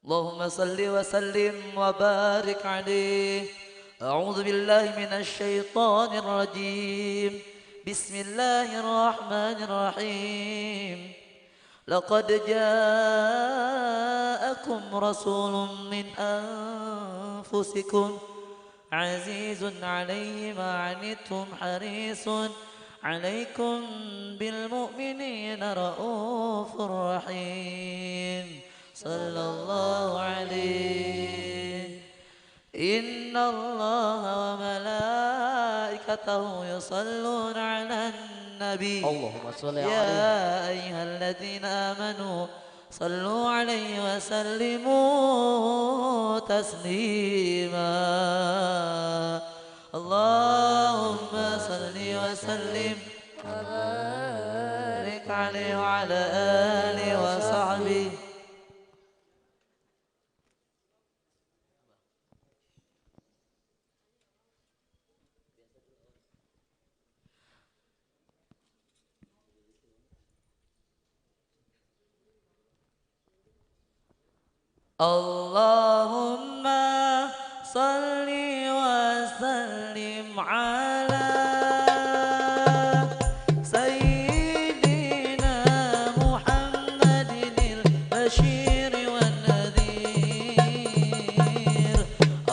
اللهم صل وسلم وبارك عليه. أعوذ بالله من الشيطان الرجيم. بسم الله الرحمن الرحيم. لقد جاءكم رسول من أنفسكم عزيز عليه ما عنتم حريص عليكم بالمؤمنين رؤوف رحيم. صلى الله عليه. إن الله وملائكته يصلون على النبي. اللهم صل عليه. يا أيها الذين آمنوا صلوا عليه وسلموا تسليما. اللهم صل وسلم وبارك عليه وعلى آله وصحبه. اللهم صل وسلم على سيدنا محمد البشير والنذير.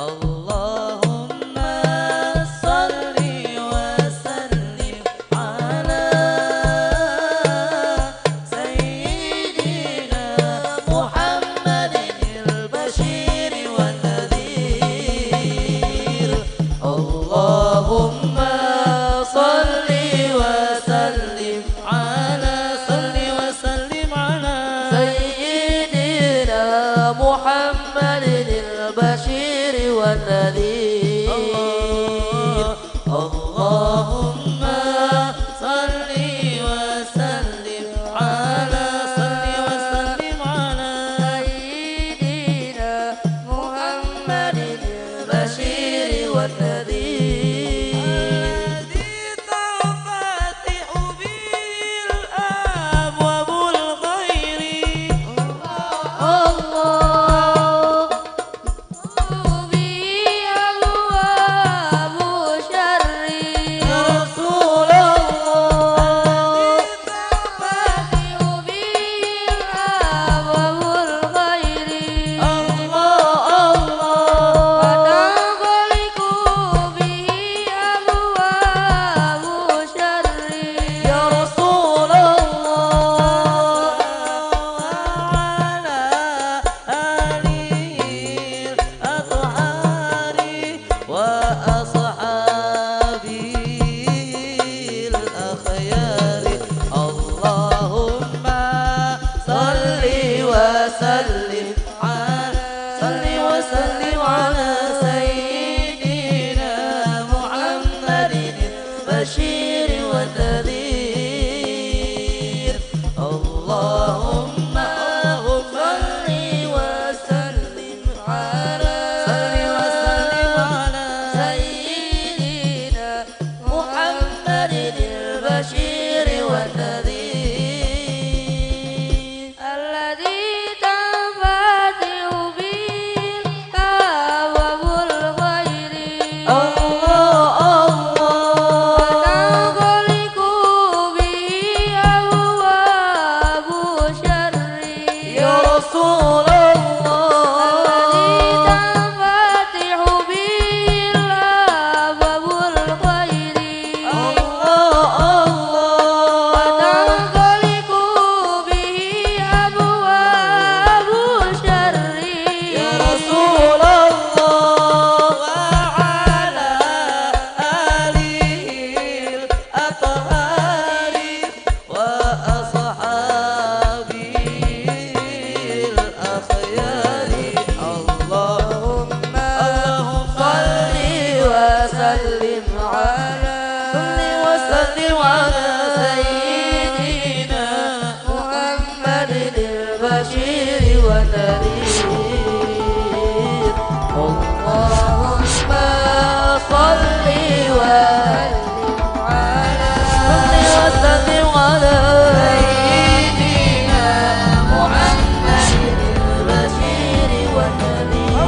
اللهم صل وسلم على سيدنا محمد البشير اللهم صل وسلم على سيدنا محمد البشير والنذير الذي تنفتح به أبواب الخير وتنغلق به أبواب الشر يا رسول الذي تنفتح به أبواب الخير وتنغلق به أبواب الشر يا رسول وعلى آله الأطهار وأصحابه الأخيار اللهم صل وسلم على سيدنا محمد البشير والنذير اللهم صل وسلم على سيدنا محمد البشير والنذير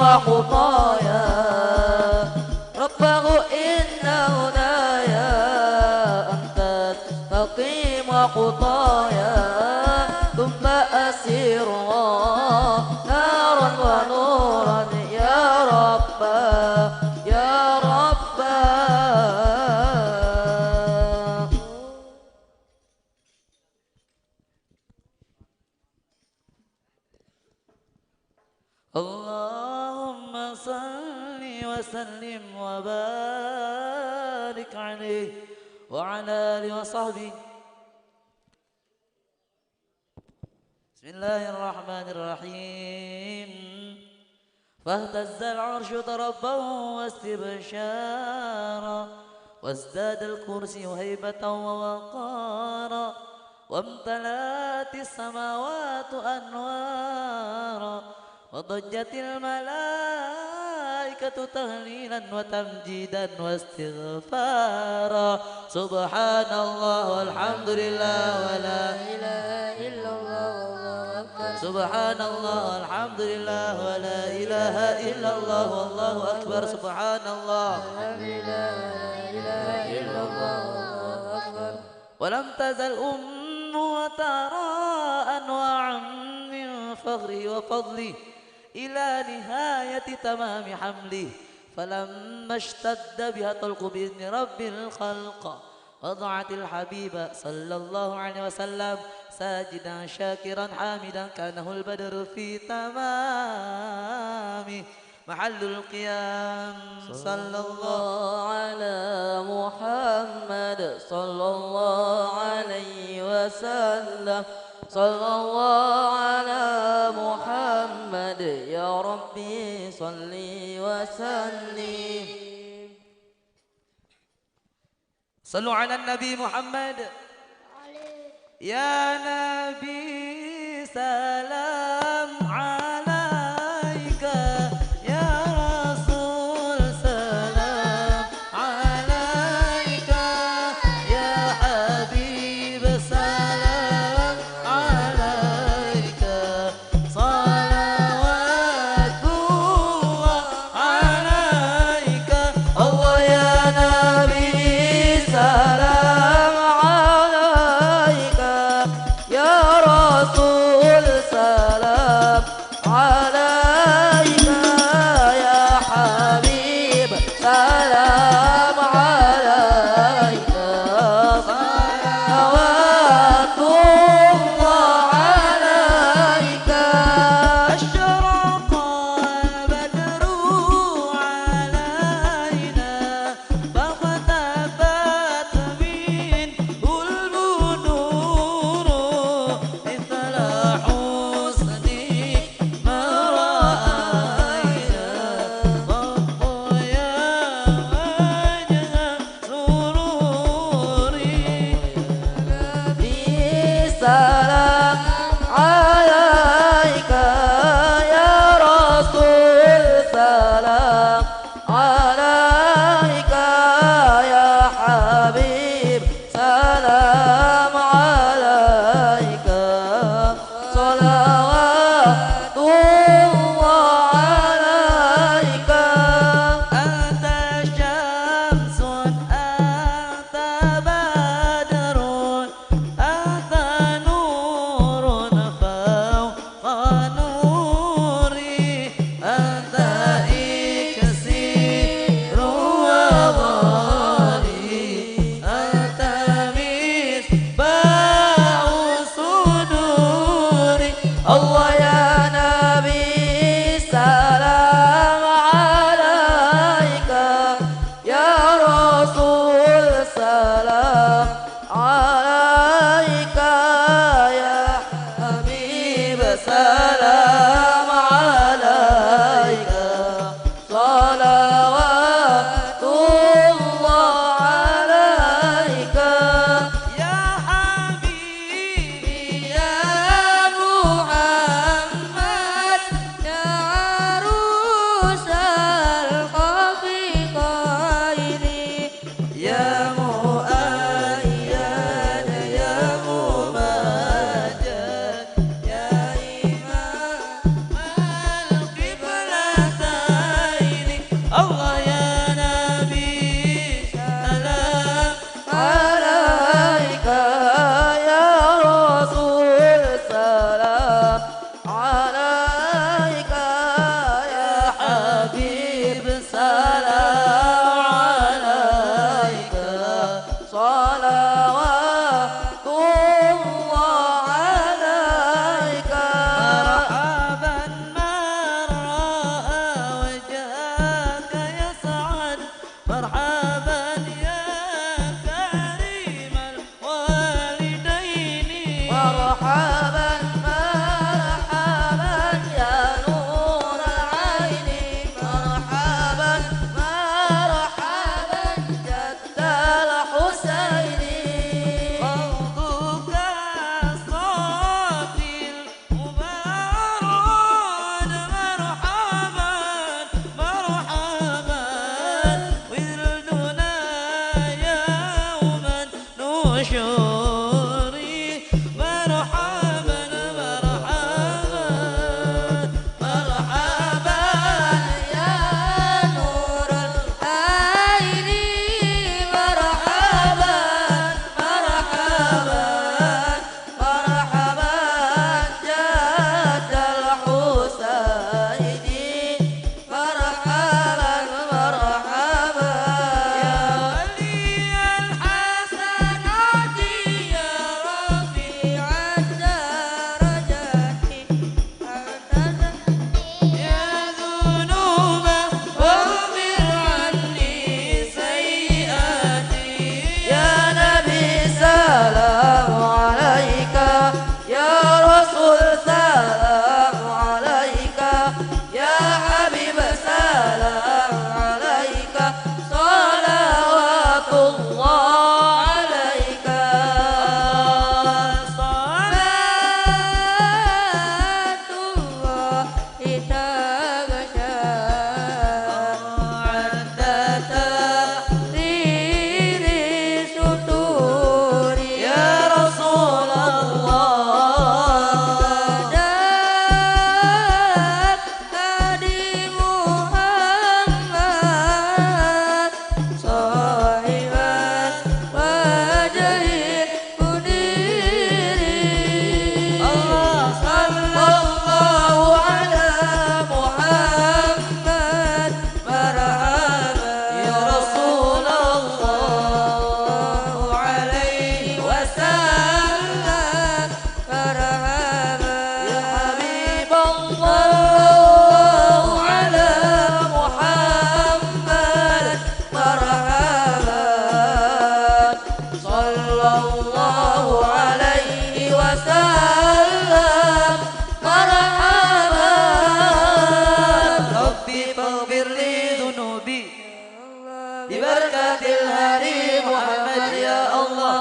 وخطايا ربه إن هدايا أنت تستقيم خطايا ثم أسيرها نارا ونورا يا رب يا رب اللهم صل وسلم وبارك عليه وعلى آله وصحبه بسم الله الرحمن الرحيم فاهتز العرش تربا واستبشارا وازداد الكرسي هيبة ووقارا وامتلأت السماوات أنوارا وضجت الملائكة تهليلا وتمجيدا واستغفارا سبحان الله والحمد لله ولا إله إلا الله والله أكبر سبحان الله والحمد لله ولا إله إلا الله والله أكبر سبحان الله لا إله إلا الله والله أكبر ولم تزل وترى أنواعا من فخره وفضله إلى نهاية تمام حمله فلما اشتد بها طلق بإذن رب الخلق وضعت الحبيب صلى الله عليه وسلم ساجدا شاكرا حامدا كانه البدر في تمام محل القيام صلى الله على صلى الله على محمد يا ربي صل وسلم. صلوا على النبي محمد. يا نبي سلام عليك، يا رسول سلام عليك، يا حبيب سلام عليك، صلوات الله عليك. الله يا نبي سلام عليك، يا رسول سلام عليك، يا حبيب سلام عليك، صلوات الله عليك. أشرق البدر علينا فاختفت منه البدور، مثل حسنك ما رأينا، رب يا وجه سروري. نبي سلام عليك، يا رسول سلام عليك، يا حبيب سلام عليك، صلوات الله عليك. أنت شمس أنت بدر أنت نور فوق نوري، أنت إكسير وضاري، أنت مصباح صدوري. الله يا نبي سلام عليك، يا رسول سلام عليك، يا حبيب سلام عليك، صلوات الله عليك. يا حبيبي يا محمد يا عروس الخفيقين، يا مؤيد يا ممجد، يا إمام القبلتين. الله يا نبي سلام عليك، يا رسول سلام عليك، يا حبيب سلام عليك، صلوات الله عليك. مرحبا من رأى وجهك يسعد، مرحبا يا كريم الوالدين، مرحبا مرحبا يا نور العين، مرحبا مرحبا جد الحسين. فوضك صافي المبارك، مرحبا مرحبا ولدنا يوم النشور، مرحبا مرحبا مرحبا يا نور العين، مرحبا مرحبا مرحبا جد الحسين، مرحبا مرحبا يا ولي الحسنات الله عليك صلاة الله تغشى عند تحرير الصدور يا رسول الله بدأت هدي محمد صاحب الوجه المنير الله صلى الله على محمد مرحبا يا رسول الله عليه وسلم مرحبا يا حبيب الله على محمد مرحبا صلى الله عليه وسلم مرحبا ربي فاغفر لي ذنوبي ببركة الهادي محمد يا الله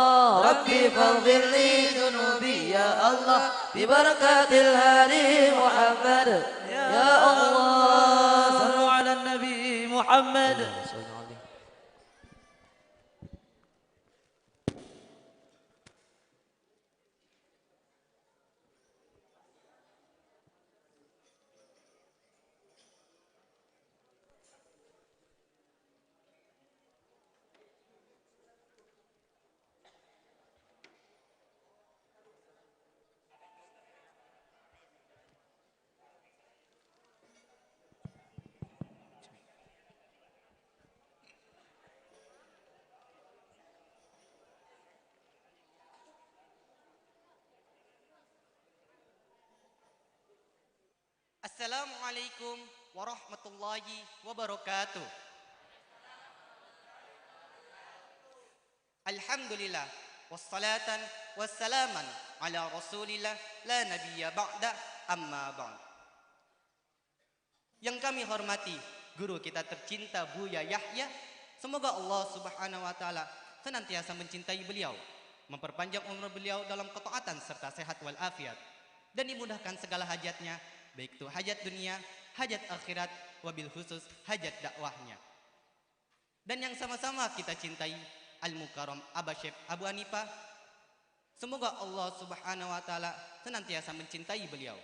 ربي فاغفر لي ذنوبي يا الله ببركة الهادي محمد يا الله صلوا على النبي محمد Assalamualaikum warahmatullahi wabarakatuh. Alhamdulillah wassalatan wassalaman ala rasulillah la nabiyya ba'da amma ba'd. Yang kami hormati guru kita tercinta Buya Yahya, semoga Allah Subhanahu wa taala senantiasa mencintai beliau, memperpanjang umur beliau dalam ketaatan serta sehat wal afiat, dan dimudahkan segala hajatnya, baik itu hajat dunia, hajat akhirat, wabil khusus hajat dakwahnya. Dan yang sama-sama kita cintai Al-Mukarram Aba Syekh Abu Hanifah, semoga Allah Subhanahu wa taala senantiasa mencintai beliau,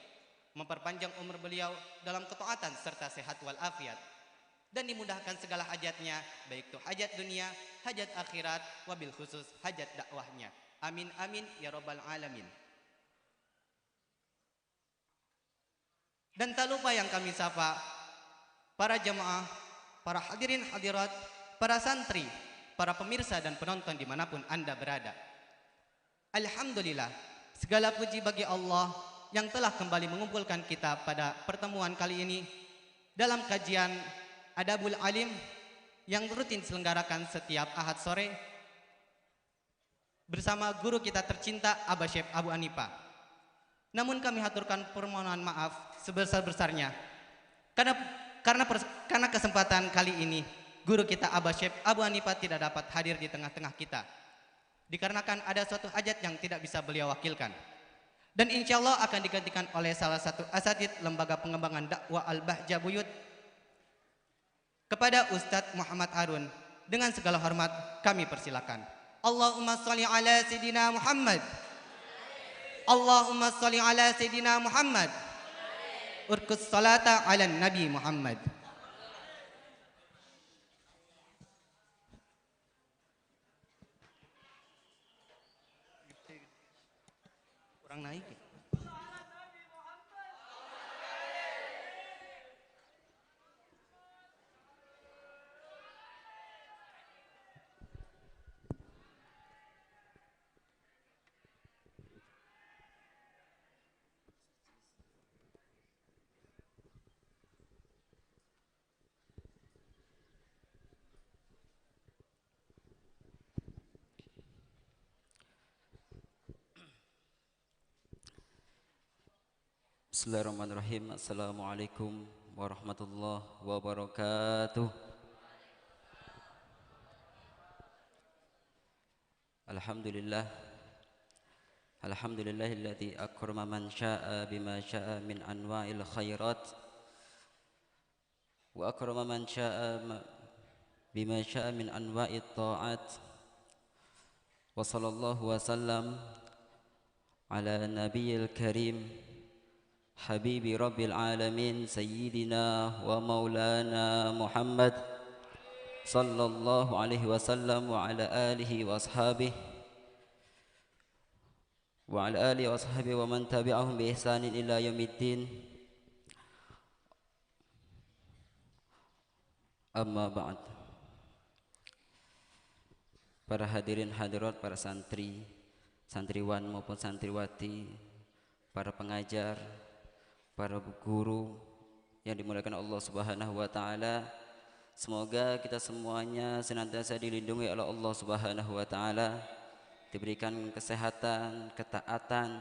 memperpanjang umur beliau dalam ketaatan serta sehat wal afiat, dan dimudahkan segala hajatnya, baik itu hajat dunia, hajat akhirat, wabil khusus hajat dakwahnya. Amin amin ya rabbal alamin. Dan tak lupa yang kami sapa para jemaah, para hadirin hadirat, para santri, para pemirsa dan penonton dimanapun Anda berada. Alhamdulillah, segala puji bagi Allah yang telah kembali mengumpulkan kita pada pertemuan kali ini dalam kajian Adabul Alim yang rutin diselenggarakan setiap Ahad sore bersama guru kita tercinta Aba Syekh Abu Hanifah. Namun kami haturkan permohonan maaf sebesar-besarnya karena kesempatan kali ini guru kita Aba Syekh Abu Hanifah tidak dapat hadir di tengah-tengah kita, dikarenakan ada suatu hajat yang tidak bisa beliau wakilkan, dan insya Allah akan digantikan oleh salah satu asatid lembaga pengembangan dakwah Al-Bahjah Buyut. Kepada Ustadz Muhammad Harun, dengan segala hormat kami persilakan. Allahumma sholli ala Sayyidina Muhammad. Allahumma sholli ala Sayyidina Muhammad. Urkus salata ala Nabi Muhammad. Kurang naik ya? Bismillahirrahmanirrahim. Assalamualaikum warahmatullahi wabarakatuh. Alhamdulillah. Alhamdulillahilladzi akrama man syaa bima syaa min anwa'il khairat wa akrama man syaa bima syaa min anwa'it ta'at. Wa sallallahu wa sallam ala nabiyil karim habibi rabbil alamin sayyidina wa maulana Muhammad sallallahu alaihi wasallam wa ala alihi wa ashabihi wa ala alihi wa ashabihi wa man tabi'ahum bi ihsanin ila yaumiddin. Amma ba'd. Para hadirin hadirat, para santri, santriwan maupun santriwati, para pengajar, para guru yang dimuliakan Allah Subhanahu wa taala, semoga kita semuanya senantiasa dilindungi oleh Allah Subhanahu wa taala, diberikan kesehatan, ketaatan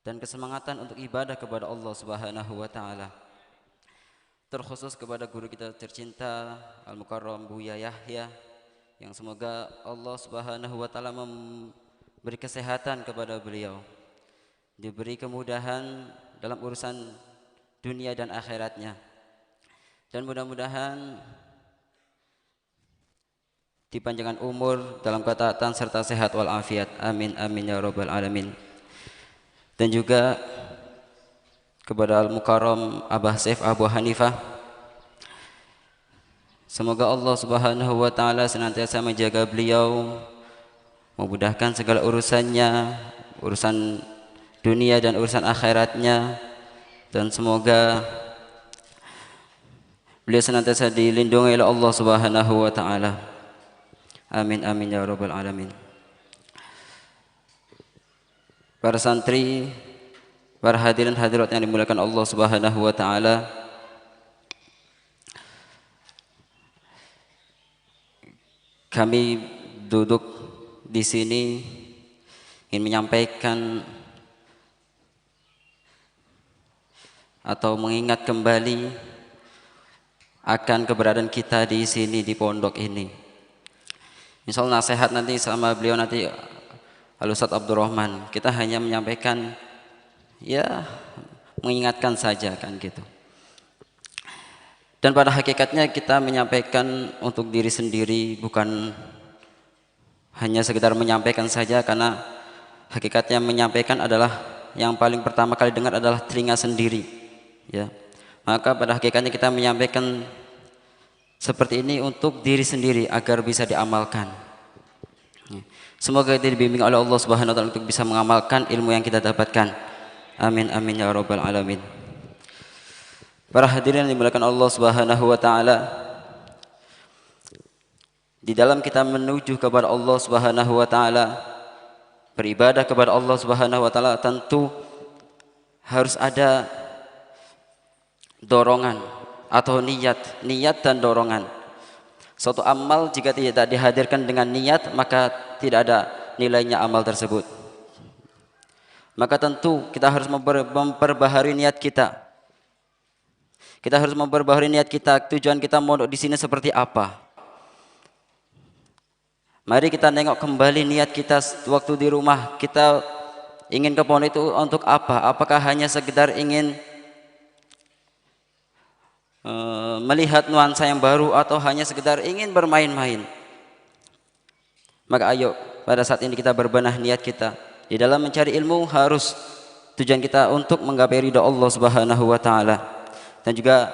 dan kesemangatan untuk ibadah kepada Allah Subhanahu wa taala. Terkhusus kepada guru kita tercinta Al-Mukarram Buya Yahya, yang semoga Allah Subhanahu wa taala memberi kesehatan kepada beliau, diberi kemudahan dalam urusan dunia dan akhiratnya, dan mudah-mudahan dipanjangkan umur dalam ketaatan serta sehat walafiat. Amin amin ya rabbal alamin. Dan juga kepada Al-Mukarram Abah Saif Abu Hanifah, semoga Allah Subhanahu wa taala senantiasa menjaga beliau, memudahkan segala urusannya, urusan dunia dan urusan akhiratnya, dan semoga beliau senantiasa dilindungi oleh Allah Subhanahu wa taala. Amin amin ya rabbal alamin. Para santri, para hadirin hadirat yang dimuliakan Allah Subhanahu wa taala, kami duduk di sini ingin menyampaikan atau mengingat kembali akan keberadaan kita di sini di pondok ini. Misal nasihat nanti sama beliau nanti Al-Ustaz Abdurrahman, kita hanya menyampaikan, ya mengingatkan saja kan gitu. Dan pada hakikatnya kita menyampaikan untuk diri sendiri, bukan hanya sekedar menyampaikan saja, karena hakikatnya menyampaikan adalah yang paling pertama kali dengar adalah telinga sendiri, ya. Maka pada hakikatnya kita menyampaikan seperti ini untuk diri sendiri agar bisa diamalkan. Semoga kita dibimbing oleh Allah Subhanahu wa taala untuk bisa mengamalkan ilmu yang kita dapatkan. Amin amin ya rabbal alamin. Para hadirin yang dimuliakan Allah Subhanahu wa taala, di dalam kita menuju kepada Allah Subhanahu wa taala, beribadah kepada Allah Subhanahu wa taala, tentu harus ada dorongan atau niat dan dorongan. Suatu amal jika tidak dihadirkan dengan niat, maka tidak ada nilainya amal tersebut. Maka tentu kita harus memperbaharui niat kita. Kita harus memperbaharui niat kita. Tujuan kita mondok di sini seperti apa? Mari kita nengok kembali niat kita waktu di rumah. Kita ingin ke pondok itu untuk apa? Apakah hanya sekedar ingin melihat nuansa yang baru, atau hanya sekedar ingin bermain-main? Maka ayo pada saat ini kita berbenah niat kita. Di dalam mencari ilmu harus tujuan kita untuk menggapai ridha Allah Subhanahu wa taala, dan juga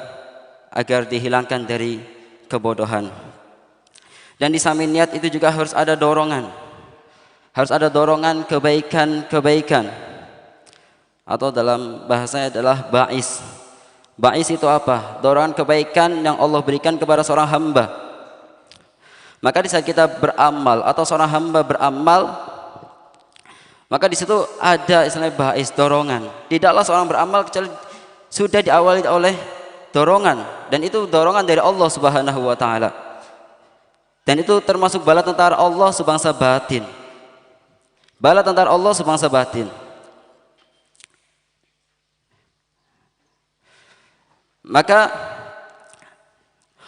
agar dihilangkan dari kebodohan. Dan di samping niat itu juga harus ada dorongan. Harus ada dorongan kebaikan-kebaikan, atau dalam bahasanya adalah ba'is. Ba'is itu apa? Dorongan kebaikan yang Allah berikan kepada seorang hamba. Maka di saat kita beramal atau seorang hamba beramal, maka di situ ada istilahnya ba'is, dorongan. Tidaklah seorang beramal kecuali sudah diawali oleh dorongan, dan itu dorongan dari Allah Subhanahu wa taala. Dan itu termasuk bala tentara Allah sebangsa batin. Bala tentara Allah sebangsa batin. Maka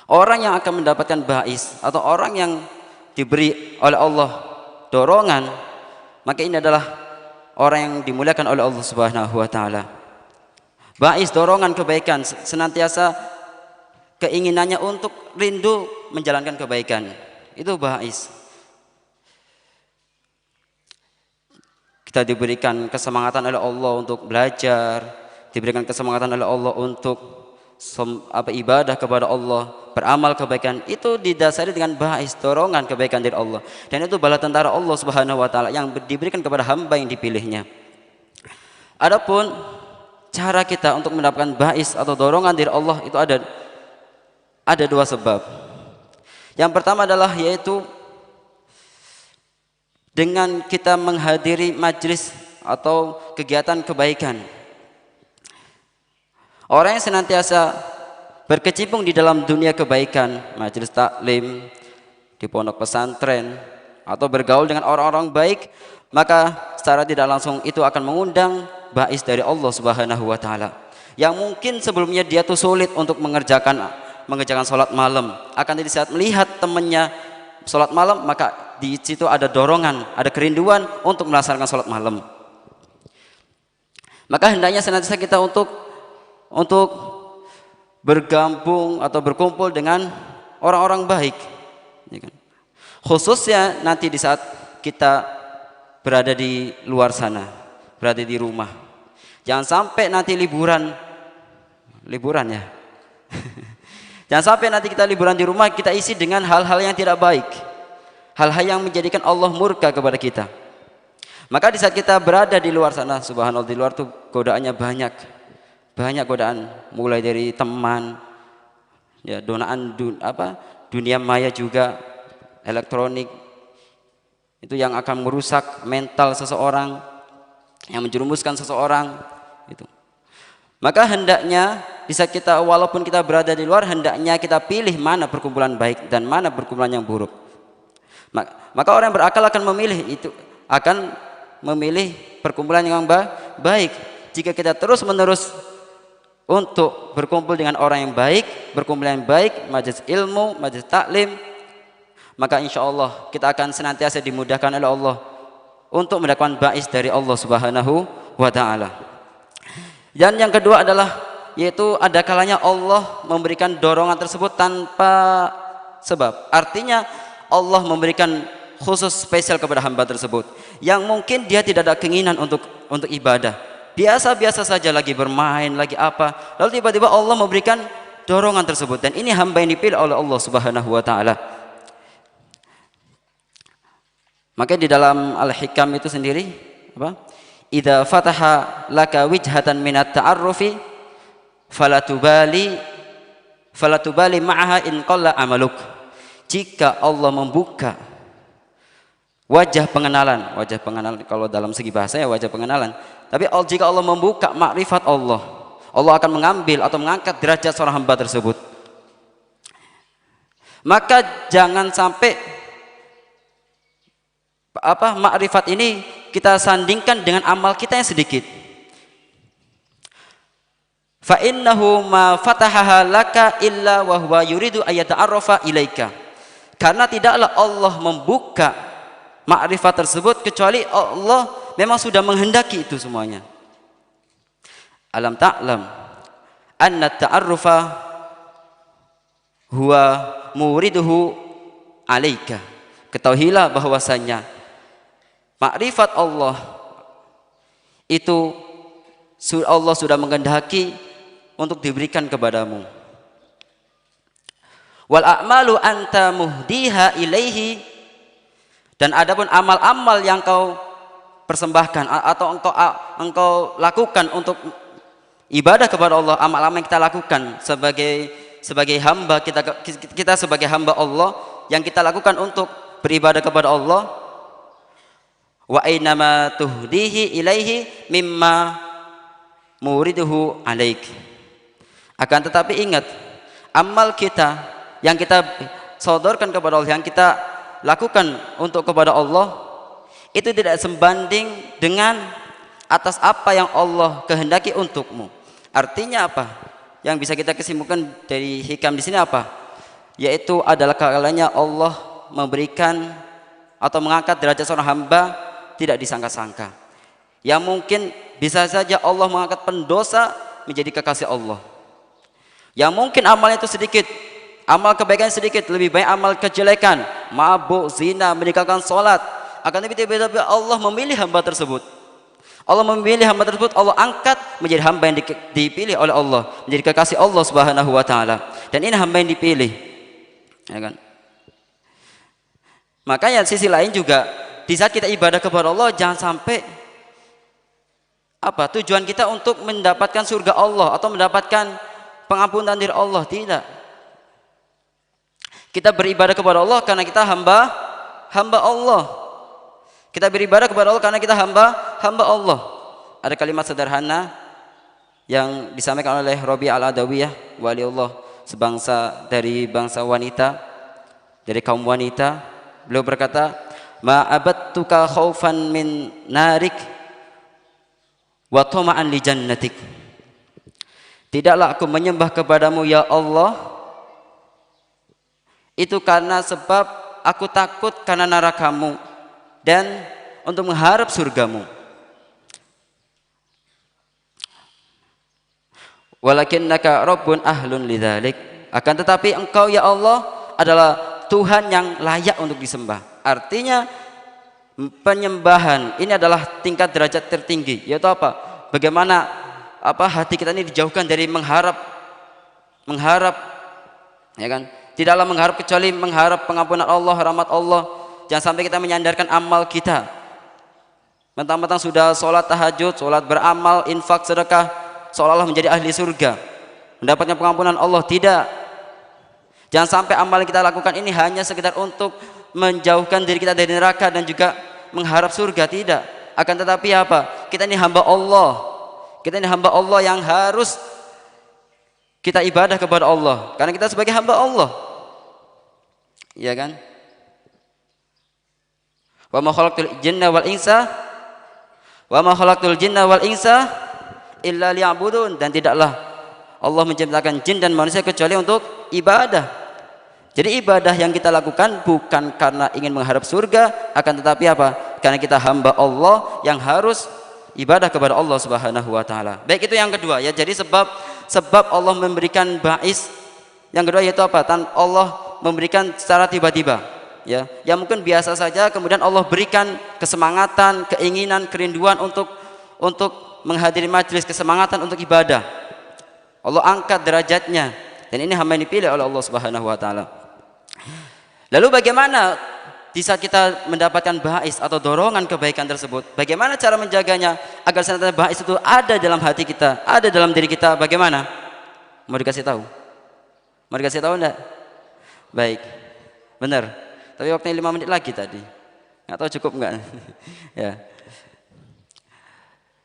orang yang akan mendapatkan ba'is, atau orang yang diberi oleh Allah dorongan, maka ini adalah orang yang dimuliakan oleh Allah Subhanahu wa taala. Bais dorongan kebaikan, senantiasa keinginannya untuk rindu menjalankan kebaikan. Itu bais. Kita diberikan kesemangatan oleh Allah untuk belajar, diberikan kesemangatan oleh Allah untuk ibadah kepada Allah, beramal kebaikan. Itu didasari dengan bais, dorongan kebaikan dari Allah. Dan itu bala tentara Allah Subhanahu wa taala yang diberikan kepada hamba yang dipilihnya. Adapun cara kita untuk mendapatkan bais atau dorongan dari Allah itu ada dua sebab. Yang pertama adalah yaitu dengan kita menghadiri majlis atau kegiatan kebaikan. Orang yang senantiasa berkecimpung di dalam dunia kebaikan, majelis taklim, di pondok pesantren, atau bergaul dengan orang-orang baik, maka secara tidak langsung itu akan mengundang bais dari Allah Subhanahu wa taala. Yang mungkin sebelumnya dia tuh sulit untuk mengerjakan sholat malam, akan di saat melihat temannya sholat malam, maka di situ ada dorongan, ada kerinduan untuk melaksanakan sholat malam. Maka hendaknya senantiasa kita untuk bergabung atau berkumpul dengan orang-orang baik, ya kan? Khususnya nanti di saat kita berada di luar sana, berada di rumah. Jangan sampai nanti liburan ya. Jangan sampai nanti kita liburan di rumah kita isi dengan hal-hal yang tidak baik, hal-hal yang menjadikan Allah murka kepada kita. Maka di saat kita berada di luar sana, subhanallah, di luar tuh godaannya banyak godaan, mulai dari teman, ya, dunia maya juga, elektronik, itu yang akan merusak mental seseorang, yang menjerumuskan seseorang, itu. Maka hendaknya di saat kita, walaupun kita berada di luar, hendaknya kita pilih mana perkumpulan baik dan mana perkumpulan yang buruk. Maka orang yang berakal akan memilih perkumpulan yang baik. Jika kita terus menerus untuk berkumpul dengan orang yang baik, berkumpul yang baik, majelis ilmu, majelis taklim, maka insya Allah kita akan senantiasa dimudahkan oleh Allah untuk mendapatkan bais dari Allah Subhanahu wa taala. Dan yang kedua adalah yaitu ada kalanya Allah memberikan dorongan tersebut tanpa sebab. Artinya Allah memberikan khusus spesial kepada hamba tersebut yang mungkin dia tidak ada keinginan untuk ibadah, biasa-biasa saja, lagi bermain, lagi apa, lalu tiba-tiba Allah memberikan dorongan tersebut, dan ini hamba yang dipilih oleh Allah Subhanahu wa taala. Maka di dalam Al-Hikam itu sendiri apa? Idza fataha laka wijhatan minat ta'arrufi falatubali ma'aha in qalla amaluk. Jika Allah membuka wajah pengenalan kalau dalam segi bahasa ya wajah pengenalan, tapi jika Allah membuka makrifat Allah akan mengambil atau mengangkat derajat seorang hamba tersebut. Maka jangan sampai makrifat ini kita sandingkan dengan amal kita yang sedikit. Fa innahu ma fatahaha laka illa wa huwa yuridu ayata'arrafa ilaika. Karena tidaklah Allah membuka makrifat tersebut kecuali Allah memang sudah menghendaki itu semuanya. Alam ta'lam anna ta'arrufa huwa muriduhu alaika. Ketahuilah bahwasanya makrifat Allah itu Allah sudah menghendaki untuk diberikan kepadamu. Wal a'malu anta muhdiha ilaihi, dan adapun amal-amal yang kau persembahkan atau engkau lakukan untuk ibadah kepada Allah, amal-amal yang kita lakukan sebagai hamba kita sebagai hamba Allah yang kita lakukan untuk beribadah kepada Allah, wa ainama tuhdihi ilaihi mimma muriduhu alaik. Akan tetapi ingat, amal kita yang kita sodorkan kepada Allah, yang kita lakukan untuk kepada Allah, itu tidak sebanding dengan atas apa yang Allah kehendaki untukmu. Artinya apa? Yang bisa kita kesimpulkan dari hikam di sini apa? Yaitu adalah kalanya Allah memberikan atau mengangkat derajat seorang hamba tidak disangka-sangka. Yang mungkin bisa saja Allah mengangkat pendosa menjadi kekasih Allah. Yang mungkin amalnya itu sedikit, amal kebaikan sedikit, lebih baik amal kejelekan, mabuk, zina, meninggalkan sholat. Akan tapi tiba-tiba Allah memilih hamba tersebut. Allah memilih hamba tersebut, Allah angkat menjadi hamba yang dipilih oleh Allah, menjadi kekasih Allah Subhanahu wa taala. Dan ini hamba yang dipilih. Ya kan? Makanya sisi lain juga di saat kita ibadah kepada Allah jangan sampai tujuan kita untuk mendapatkan surga Allah atau mendapatkan pengampunan dari Allah, tidak. Kita beribadah kepada Allah karena kita hamba Allah. Kita beribadah kepada Allah karena kita hamba Allah. Ada kalimat sederhana yang disampaikan oleh Rabi' al-Adawiyah, wali Allah sebangsa dari bangsa wanita, dari kaum wanita. Beliau berkata, "Ma'abattuka khaufan min narik wa tama'an li jannatik." Tidaklah aku menyembah kepadamu ya Allah itu karena sebab aku takut karena nerakamu dan untuk mengharap surgamu. Walakinnaka rabbun ahlun lidzalik. Akan tetapi engkau ya Allah adalah Tuhan yang layak untuk disembah. Artinya penyembahan ini adalah tingkat derajat tertinggi, yaitu apa? Bagaimana hati kita ini dijauhkan dari mengharap, ya kan? Tidaklah mengharap kecuali mengharap pengampunan Allah, rahmat Allah. Jangan sampai kita menyandarkan amal kita. Mentang-mentang sudah sholat tahajud, sholat beramal, infak, sedekah, seolah-olah menjadi ahli surga, mendapatkan pengampunan Allah. Tidak. Jangan sampai amal yang kita lakukan ini hanya sekedar untuk menjauhkan diri kita dari neraka dan juga mengharap surga. Tidak. Akan tetapi kita ini hamba Allah. Kita ini hamba Allah yang harus kita ibadah kepada Allah. Karena kita sebagai hamba Allah. Iya kan? Wa ma khalaqtul jinna wal insa illa liya'budun. Dan tidaklah Allah menciptakan jin dan manusia kecuali untuk ibadah. Jadi ibadah yang kita lakukan bukan karena ingin mengharap surga, akan tetapi karena kita hamba Allah yang harus ibadah kepada Allah Subhanahu wa taala. Baik, itu yang kedua ya. Jadi sebab Allah memberikan ba'is. Yang kedua yaitu Allah memberikan secara tiba-tiba. Ya, yang mungkin biasa saja, kemudian Allah berikan kesemangatan, keinginan, kerinduan untuk menghadiri majelis, kesemangatan untuk ibadah. Allah angkat derajatnya, dan ini hamba yang dipilih oleh Allah Subhanahu wa taala. Lalu bagaimana di saat kita mendapatkan ba'is atau dorongan kebaikan tersebut? Bagaimana cara menjaganya agar senantiasa ba'is itu ada dalam hati kita, ada dalam diri kita? Bagaimana? Mau dikasih tahu? Mau dikasih tahu enggak? Baik. Benar. Tapi waktunya 5 menit lagi tadi. Nggak tahu cukup enggak? Ya.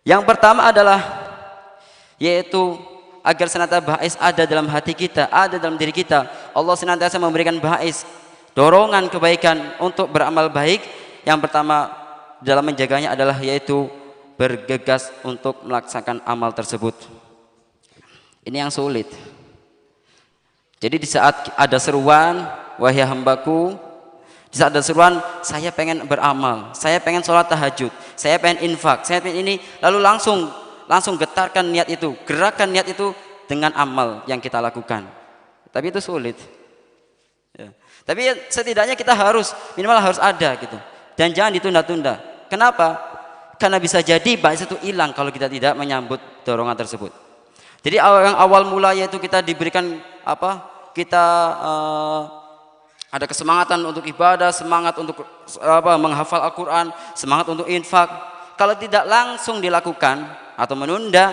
Yang pertama adalah yaitu agar senantiasa ba'is ada dalam hati kita, ada dalam diri kita. Allah senantiasa memberikan ba'is, dorongan kebaikan untuk beramal baik. Yang pertama dalam menjaganya adalah yaitu bergegas untuk melaksanakan amal tersebut. Ini yang sulit. Jadi di saat ada seruan, wahai hambaku, di saat ada seruan, saya pengen beramal, saya pengen sholat tahajud, saya pengen infak, saya pengen ini, lalu langsung getarkan niat itu, gerakan niat itu dengan amal yang kita lakukan. Tapi itu sulit. Ya. Tapi setidaknya kita minimal harus ada gitu. Dan jangan ditunda-tunda. Kenapa? Karena bisa jadi ba'is itu hilang kalau kita tidak menyambut dorongan tersebut. Jadi yang awal mula yaitu kita diberikan ada kesemangatan untuk ibadah, semangat untuk menghafal Al-Quran, semangat untuk infak. Kalau tidak langsung dilakukan atau menunda,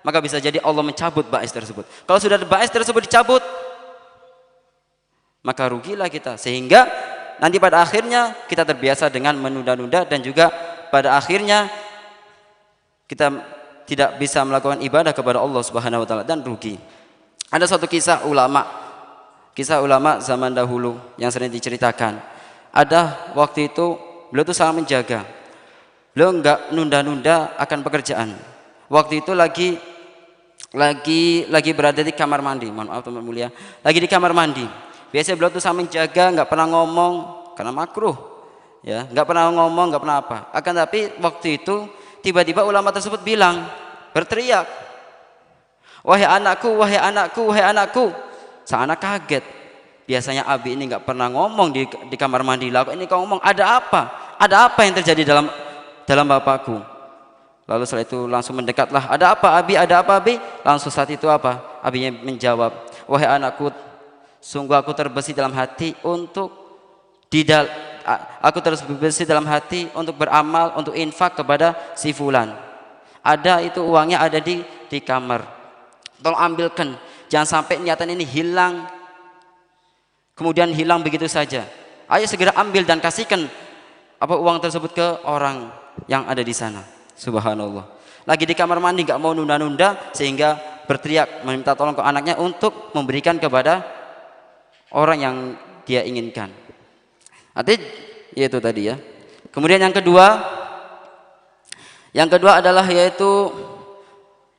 maka bisa jadi Allah mencabut ba'is tersebut. Kalau sudah ba'is tersebut dicabut, maka rugilah kita. Sehingga nanti pada akhirnya kita terbiasa dengan menunda-nunda dan juga pada akhirnya kita tidak bisa melakukan ibadah kepada Allah Subhanahu wa taala dan rugi. Ada suatu kisah ulama zaman dahulu yang sering diceritakan. Ada waktu itu beliau itu sangat menjaga. Beliau enggak nunda-nunda akan pekerjaan. Waktu itu lagi berada di kamar mandi. Mohon maaf teman mulia. Lagi di kamar mandi. Biasanya beliau tuh sambil jaga, nggak pernah ngomong karena makruh, ya, nggak pernah ngomong, nggak pernah apa. Akan tapi waktu itu tiba-tiba ulama tersebut bilang, berteriak, wahai anakku, wahai anakku, wahai anakku. Sang anak kaget. Biasanya Abi ini nggak pernah ngomong di kamar mandi. Lalu ini kau ngomong, ada apa? Ada apa yang terjadi dalam bapakku? Lalu setelah itu langsung mendekatlah. Ada apa Abi? Ada apa Abi? Langsung saat itu apa? Abinya menjawab, wahai anakku, sungguh aku terbesit dalam hati untuk aku terbesit dalam hati untuk beramal, untuk infak kepada si fulan. Ada itu uangnya ada di kamar. Tolong ambilkan. Jangan sampai niatan ini hilang. Kemudian hilang begitu saja. Ayo segera ambil dan kasihkan uang tersebut ke orang yang ada di sana. Subhanallah. Lagi di kamar mandi nggak mau nunda-nunda sehingga berteriak meminta tolong ke anaknya untuk memberikan kepada orang yang dia inginkan. Artinya yaitu tadi ya. Kemudian yang kedua adalah yaitu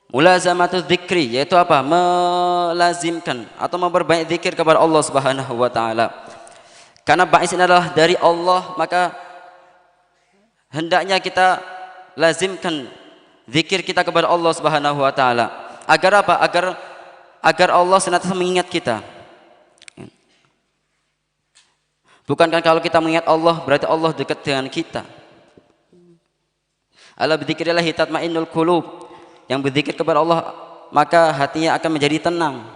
mulazamatul dzikri, yaitu apa? Melazimkan atau memperbanyak zikir kepada Allah Subhanahu wa taala. Karena ba'is ini adalah dari Allah, maka hendaknya kita lazimkan zikir kita kepada Allah Subhanahu wa taala. Agar apa? Agar Allah senantiasa mengingat kita. Bukankah kalau kita mengingat Allah berarti Allah dekat dengan kita? Ala bidzikrillah tatmainnul qulub. Yang berzikir kepada Allah maka hatinya akan menjadi tenang.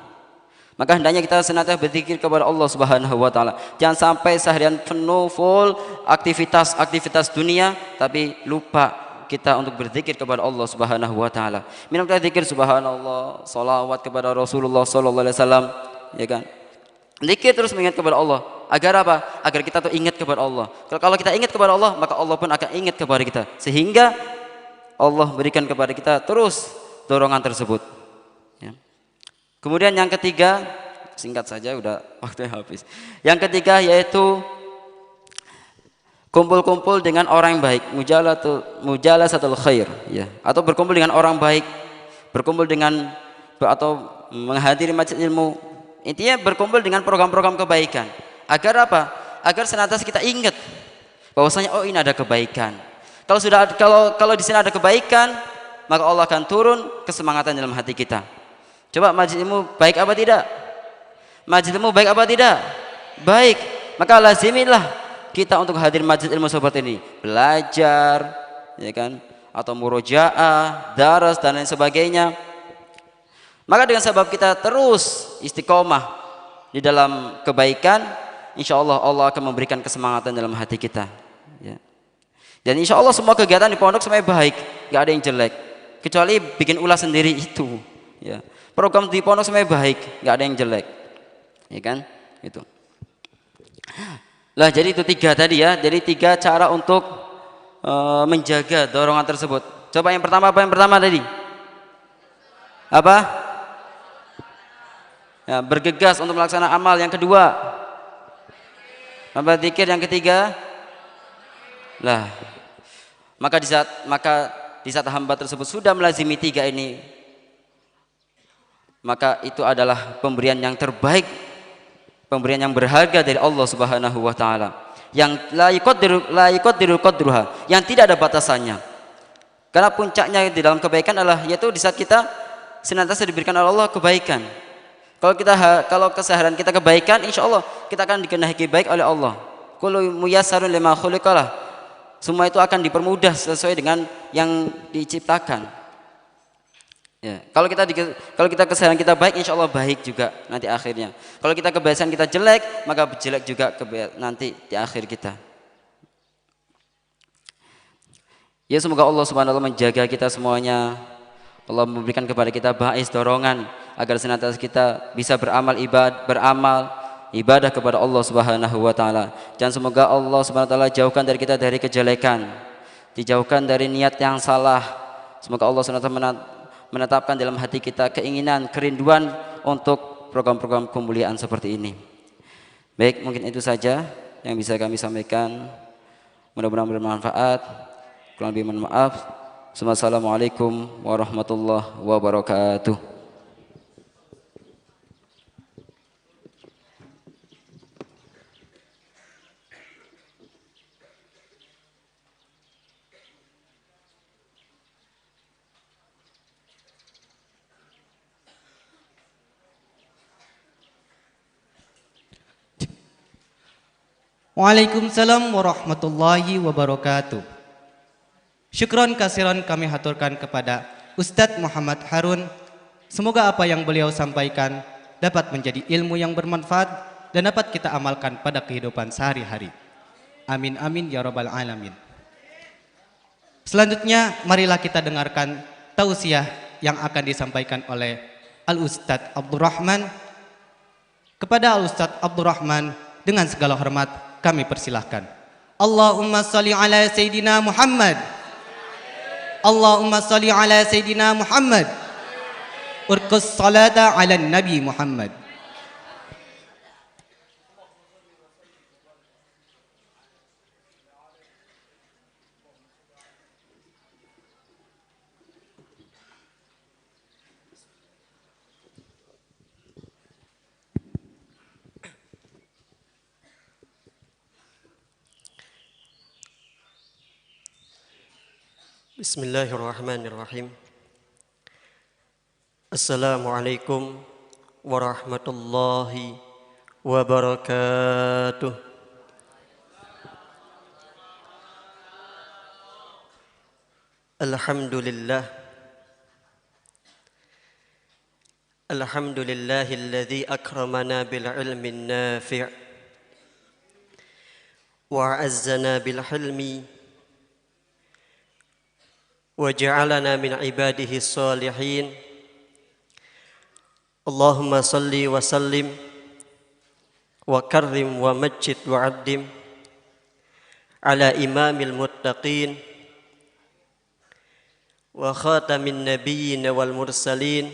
Maka hendaknya kita senantiasa berzikir kepada Allah Subhanahu wa taala. Jangan sampai seharian penuh full aktivitas dunia tapi lupa kita untuk berzikir kepada Allah Subhanahu wa taala. Minum kita zikir subhanallah, salawat kepada Rasulullah sallallahu alaihi wasallam, ya kan? Zikir terus mengingat kepada Allah. Agar apa? Agar kita tuh ingat kepada Allah. Kalau kita ingat kepada Allah, maka Allah pun akan ingat kepada kita. Sehingga Allah berikan kepada kita terus dorongan tersebut. Ya. Kemudian yang ketiga, singkat saja udah waktunya habis. Yang ketiga yaitu kumpul-kumpul dengan orang yang baik, mujalasatul khair, ya. Atau berkumpul dengan orang baik, berkumpul dengan atau menghadiri majelis ilmu. Intinya berkumpul dengan program-program kebaikan. Agar apa? Agar senantiasa kita ingat bahwasanya oh ini ada kebaikan. Kalau di sini ada kebaikan, maka Allah akan turun kesemangatan dalam hati kita. Coba majelis ilmu baik apa tidak? Majelis ilmu baik apa tidak? Baik. Maka lazimilah kita untuk hadir majelis ilmu seperti ini, belajar, ya kan? Atau murojaah, daras dan lain sebagainya. Maka dengan sebab kita terus istiqomah di dalam kebaikan, insya Allah Allah akan memberikan kesemangatan dalam hati kita. Ya. Dan insya Allah semua kegiatan di pondok semuanya baik, nggak ada yang jelek, kecuali bikin ulah sendiri itu. Ya. Program di pondok semuanya baik, nggak ada yang jelek, ya kan? Itu. Lah jadi itu tiga tadi ya, jadi tiga cara untuk menjaga dorongan tersebut. Coba yang pertama apa? Yang pertama tadi apa? Ya, bergegas untuk melaksanakan amal. Yang kedua apa? Zikir. Yang ketiga lah, maka di saat hamba tersebut sudah melazimi tiga ini, maka itu adalah pemberian yang terbaik, pemberian yang berharga dari Allah Subhanahu wa taala, yang la yuqaddiru qadruha, yang tidak ada batasannya. Karena puncaknya di dalam kebaikan adalah yaitu di saat kita senantiasa diberikan oleh Allah kebaikan. Kalau keseharian kita kebaikan, insya Allah kita akan dikehendaki baik oleh Allah. Kullu muyassarun lima khuliqalah. Semua itu akan dipermudah sesuai dengan yang diciptakan. Ya, kalau kita keseharian kita baik, insya Allah baik juga nanti akhirnya. Kalau kita kebiasaan kita jelek, maka jelek juga nanti di akhir kita. Ya semoga Allah Subhanahu wa taala menjaga kita semuanya. Allah memberikan kepada kita ba'is dorongan agar senantiasa kita bisa beramal ibadah kepada Allah Subhanahu wa taala. Dan semoga Allah Subhanahu wa taala jauhkan dari kita dari kejelekan, dijauhkan dari niat yang salah. Semoga Allah Subhanahu wa taala menetapkan dalam hati kita keinginan, kerinduan untuk program-program kemuliaan seperti ini. Baik, mungkin itu saja yang bisa kami sampaikan. Mudah-mudahan bermanfaat. Kurang lebih mohon maaf. Assalamualaikum warahmatullahi wabarakatuh. Waalaikumsalam warahmatullahi wabarakatuh. Syukron kasiron kami haturkan kepada Ustadz Muhammad Harun. Semoga apa yang beliau sampaikan dapat menjadi ilmu yang bermanfaat dan dapat kita amalkan pada kehidupan sehari-hari. Amin amin ya rabbal alamin. Selanjutnya marilah kita dengarkan tausiah yang akan disampaikan oleh Al-Ustadz Abdurrahman. Kepada Al-Ustadz Abdurrahman dengan segala hormat kami persilahkan. Allahumma salli ala Sayyidina Muhammad. Allahumma salli ala Sayyidina Muhammad. Urqus salata ala Nabi Muhammad. Bismillahirrahmanirrahim. Assalamualaikum warahmatullahi wabarakatuh. Alhamdulillah. Alhamdulillahilladzi akramana bil ilmin nafi' wa azzana bil hilmi وجعلنا من عباده الصالحين اللهم صل وسلم وكرم ومجد وعظم على إمام المتقين وخاتم النبيين والمرسلين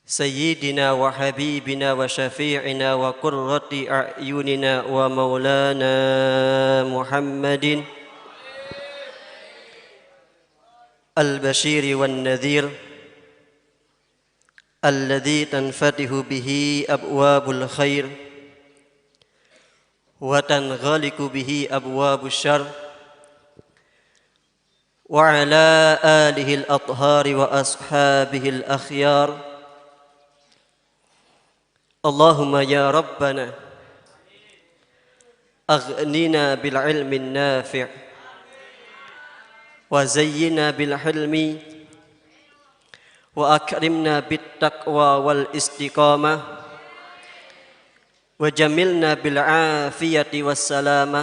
سيدنا وحبيبنا وشفيعنا وقرة أعيننا ومولانا محمد البشير والنذير الذي تنفتح به أبواب الخير وتنغلق به أبواب الشر وعلى آله الأطهار وأصحابه الأخيار اللهم يا ربنا أغننا بالعلم النافع وزينا بالحلم وأكرمنا بالتقوى والاستقامة وجملنا بالعافية والسلامة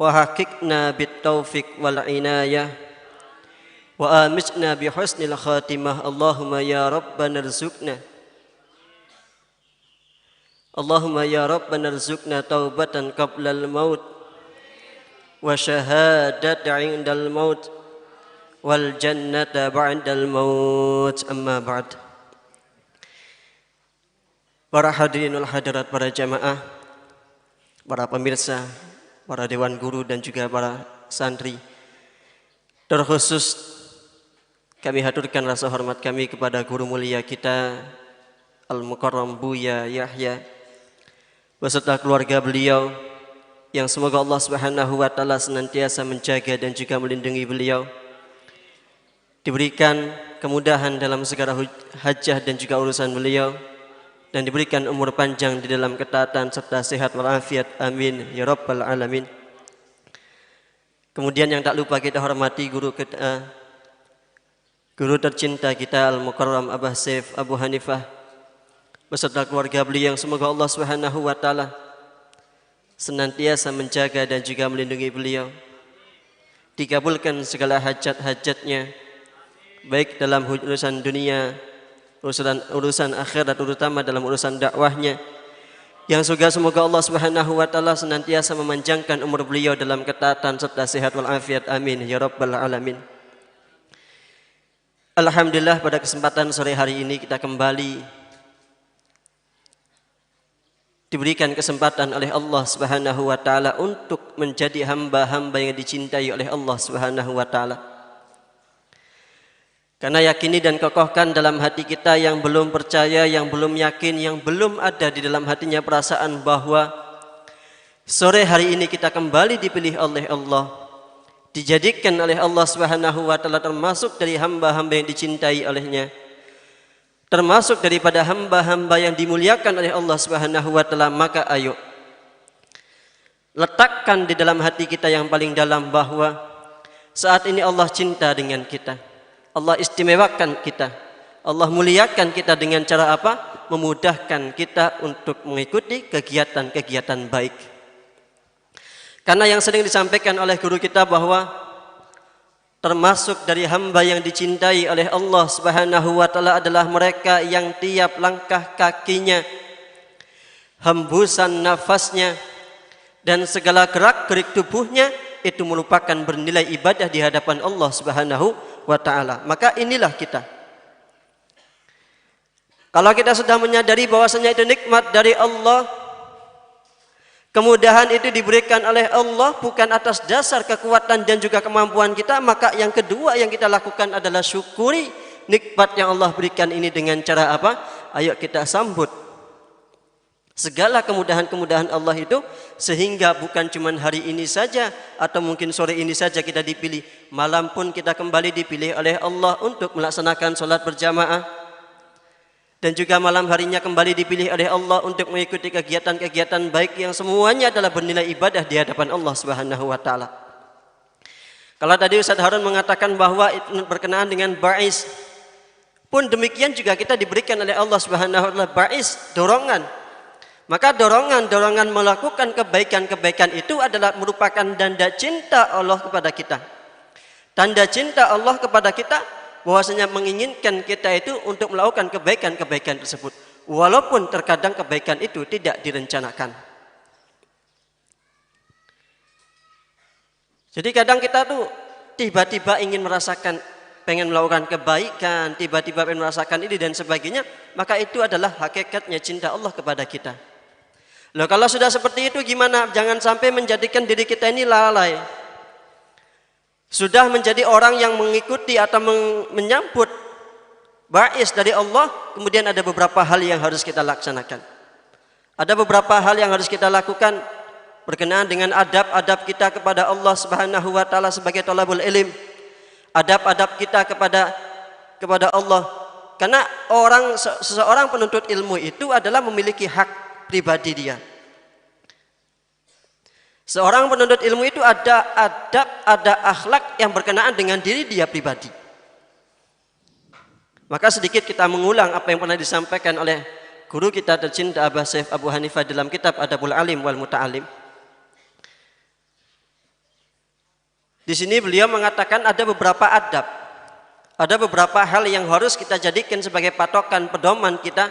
وحققنا بالتوفيق والعناية وآمتنا بحسن الخاتمة اللهم يا ربنا ارزقنا اللهم يا ربنا ارزقنا توبة قبل الموت وشهادة عند الموت والجنة بعد الموت أما بعد. Para hadirin wal hadirat, para jamaah, para pemirsa, para dewan guru dan juga para santri, terkhusus kami haturkan rasa hormat kami kepada guru mulia kita Al-Mukarram Buya Yahya beserta keluarga beliau, yang semoga Allah Subhanahu wa taala senantiasa menjaga dan juga melindungi beliau, diberikan kemudahan dalam segala hajah dan juga urusan beliau, dan diberikan umur panjang di dalam ketaatan serta sehat walafiat. Amin ya rabbal alamin. Kemudian yang tak lupa kita hormati guru tercinta kita Al-Mukarram Abah Saif Abu Hanifah beserta keluarga beliau, yang semoga Allah Subhanahu wa taala senantiasa menjaga dan juga melindungi beliau, dikabulkan segala hajat-hajatnya, baik dalam urusan dunia, urusan akhirat, terutama dalam urusan dakwahnya, yang semoga Allah Subhanahu wa taala senantiasa memanjangkan umur beliau dalam ketaatan serta sehat walafiat. Amin ya rabbal alamin. Alhamdulillah, pada kesempatan sore hari ini kita kembali diberikan kesempatan oleh Allah Subhanahu wa taala untuk menjadi hamba-hamba yang dicintai oleh Allah Subhanahu wa taala. Karena yakini dan kokohkan dalam hati kita yang belum percaya, yang belum yakin, yang belum ada di dalam hatinya perasaan bahwa sore hari ini kita kembali dipilih oleh Allah, dijadikan oleh Allah Subhanahu wa taala termasuk dari hamba-hamba yang dicintai olehnya, termasuk daripada hamba-hamba yang dimuliakan oleh Allah Subhanahu wa taala, maka ayo letakkan di dalam hati kita yang paling dalam bahwa saat ini Allah cinta dengan kita. Allah istimewakan kita. Allah muliakan kita dengan cara apa? Memudahkan kita untuk mengikuti kegiatan-kegiatan baik. Karena yang sering disampaikan oleh guru kita bahwa termasuk dari hamba yang dicintai oleh Allah Subhanahu wa taala adalah mereka yang tiap langkah kakinya, hembusan nafasnya, dan segala gerak-gerik tubuhnya itu merupakan bernilai ibadah di hadapan Allah Subhanahu wa taala. Maka inilah kita. Kalau kita sudah menyadari bahwasanya itu nikmat dari Allah, kemudahan itu diberikan oleh Allah bukan atas dasar kekuatan dan juga kemampuan kita, maka yang kedua yang kita lakukan adalah syukuri nikmat yang Allah berikan ini dengan cara apa? Ayo kita sambut segala kemudahan-kemudahan Allah itu, sehingga bukan cuma hari ini saja atau mungkin sore ini saja kita dipilih, malam pun kita kembali dipilih oleh Allah untuk melaksanakan sholat berjamaah, dan juga malam harinya kembali dipilih oleh Allah untuk mengikuti kegiatan-kegiatan baik yang semuanya adalah bernilai ibadah di hadapan Allah Subhanahu wa taala. Kalau tadi Ustaz Harun mengatakan bahwa itu berkenaan dengan ba'is, pun demikian juga kita diberikan oleh Allah Subhanahu wa taala ba'is, dorongan. Maka dorongan-dorongan melakukan kebaikan-kebaikan itu adalah merupakan tanda cinta Allah kepada kita. Tanda cinta Allah kepada kita bahwasanya menginginkan kita itu untuk melakukan kebaikan-kebaikan tersebut, walaupun terkadang kebaikan itu tidak direncanakan. Jadi kadang kita tuh tiba-tiba ingin merasakan, pengen melakukan kebaikan, tiba-tiba pengen merasakan ini dan sebagainya, maka itu adalah hakikatnya cinta Allah kepada kita. Loh, kalau sudah seperti itu gimana? Jangan sampai menjadikan diri kita ini lalai. Sudah menjadi orang yang mengikuti atau menyambut ba'is dari Allah, kemudian ada beberapa hal yang harus kita laksanakan. Ada beberapa hal yang harus kita lakukan berkenaan dengan adab-adab kita kepada Allah Subhanahu wa taala sebagai thalabul ilm. Adab-adab kita kepada Allah. Karena seseorang penuntut ilmu itu adalah memiliki hak pribadi dia. Seorang penuntut ilmu itu ada adab, ada akhlak yang berkenaan dengan diri dia pribadi. Maka sedikit kita mengulang apa yang pernah disampaikan oleh guru kita tercinta Abah Saif Abu Hanifah dalam kitab Adabul Alim wal Muta'alim. Di sini beliau mengatakan ada beberapa adab, ada beberapa hal yang harus kita jadikan sebagai patokan pedoman kita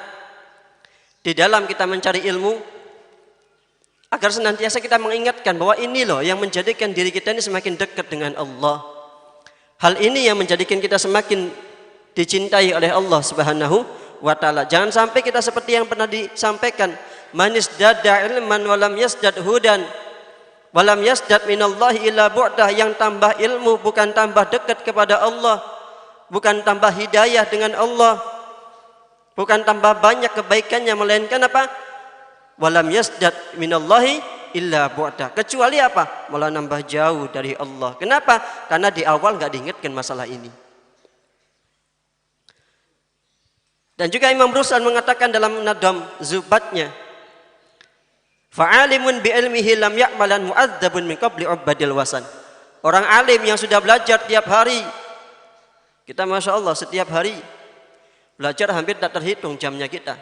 di dalam kita mencari ilmu, agar senantiasa kita mengingatkan bahwa ini loh yang menjadikan diri kita ini semakin dekat dengan Allah. Hal ini yang menjadikan kita semakin dicintai oleh Allah Subhanahu wa taala. Jangan sampai kita seperti yang pernah disampaikan, manis dada ilman walam yasdad hudan walam yasdad minallahi illa bu'dah, yang tambah ilmu bukan tambah dekat kepada Allah, bukan tambah hidayah dengan Allah, bukan tambah banyak kebaikannya, melainkan apa? Walam yasdad minallahi illa bu'da, kecuali apa? Malah nambah jauh dari Allah. Kenapa? Karena di awal nggak diingatkan masalah ini. Dan juga Imam Ruslan mengatakan dalam Nadam Zubatnya, fa'alimun bi ilmihi lam ya'malan mu'adzabun min qabli ubadil wasan. Orang alim yang sudah belajar tiap hari, kita Masya Allah setiap hari belajar hampir tak terhitung jamnya kita.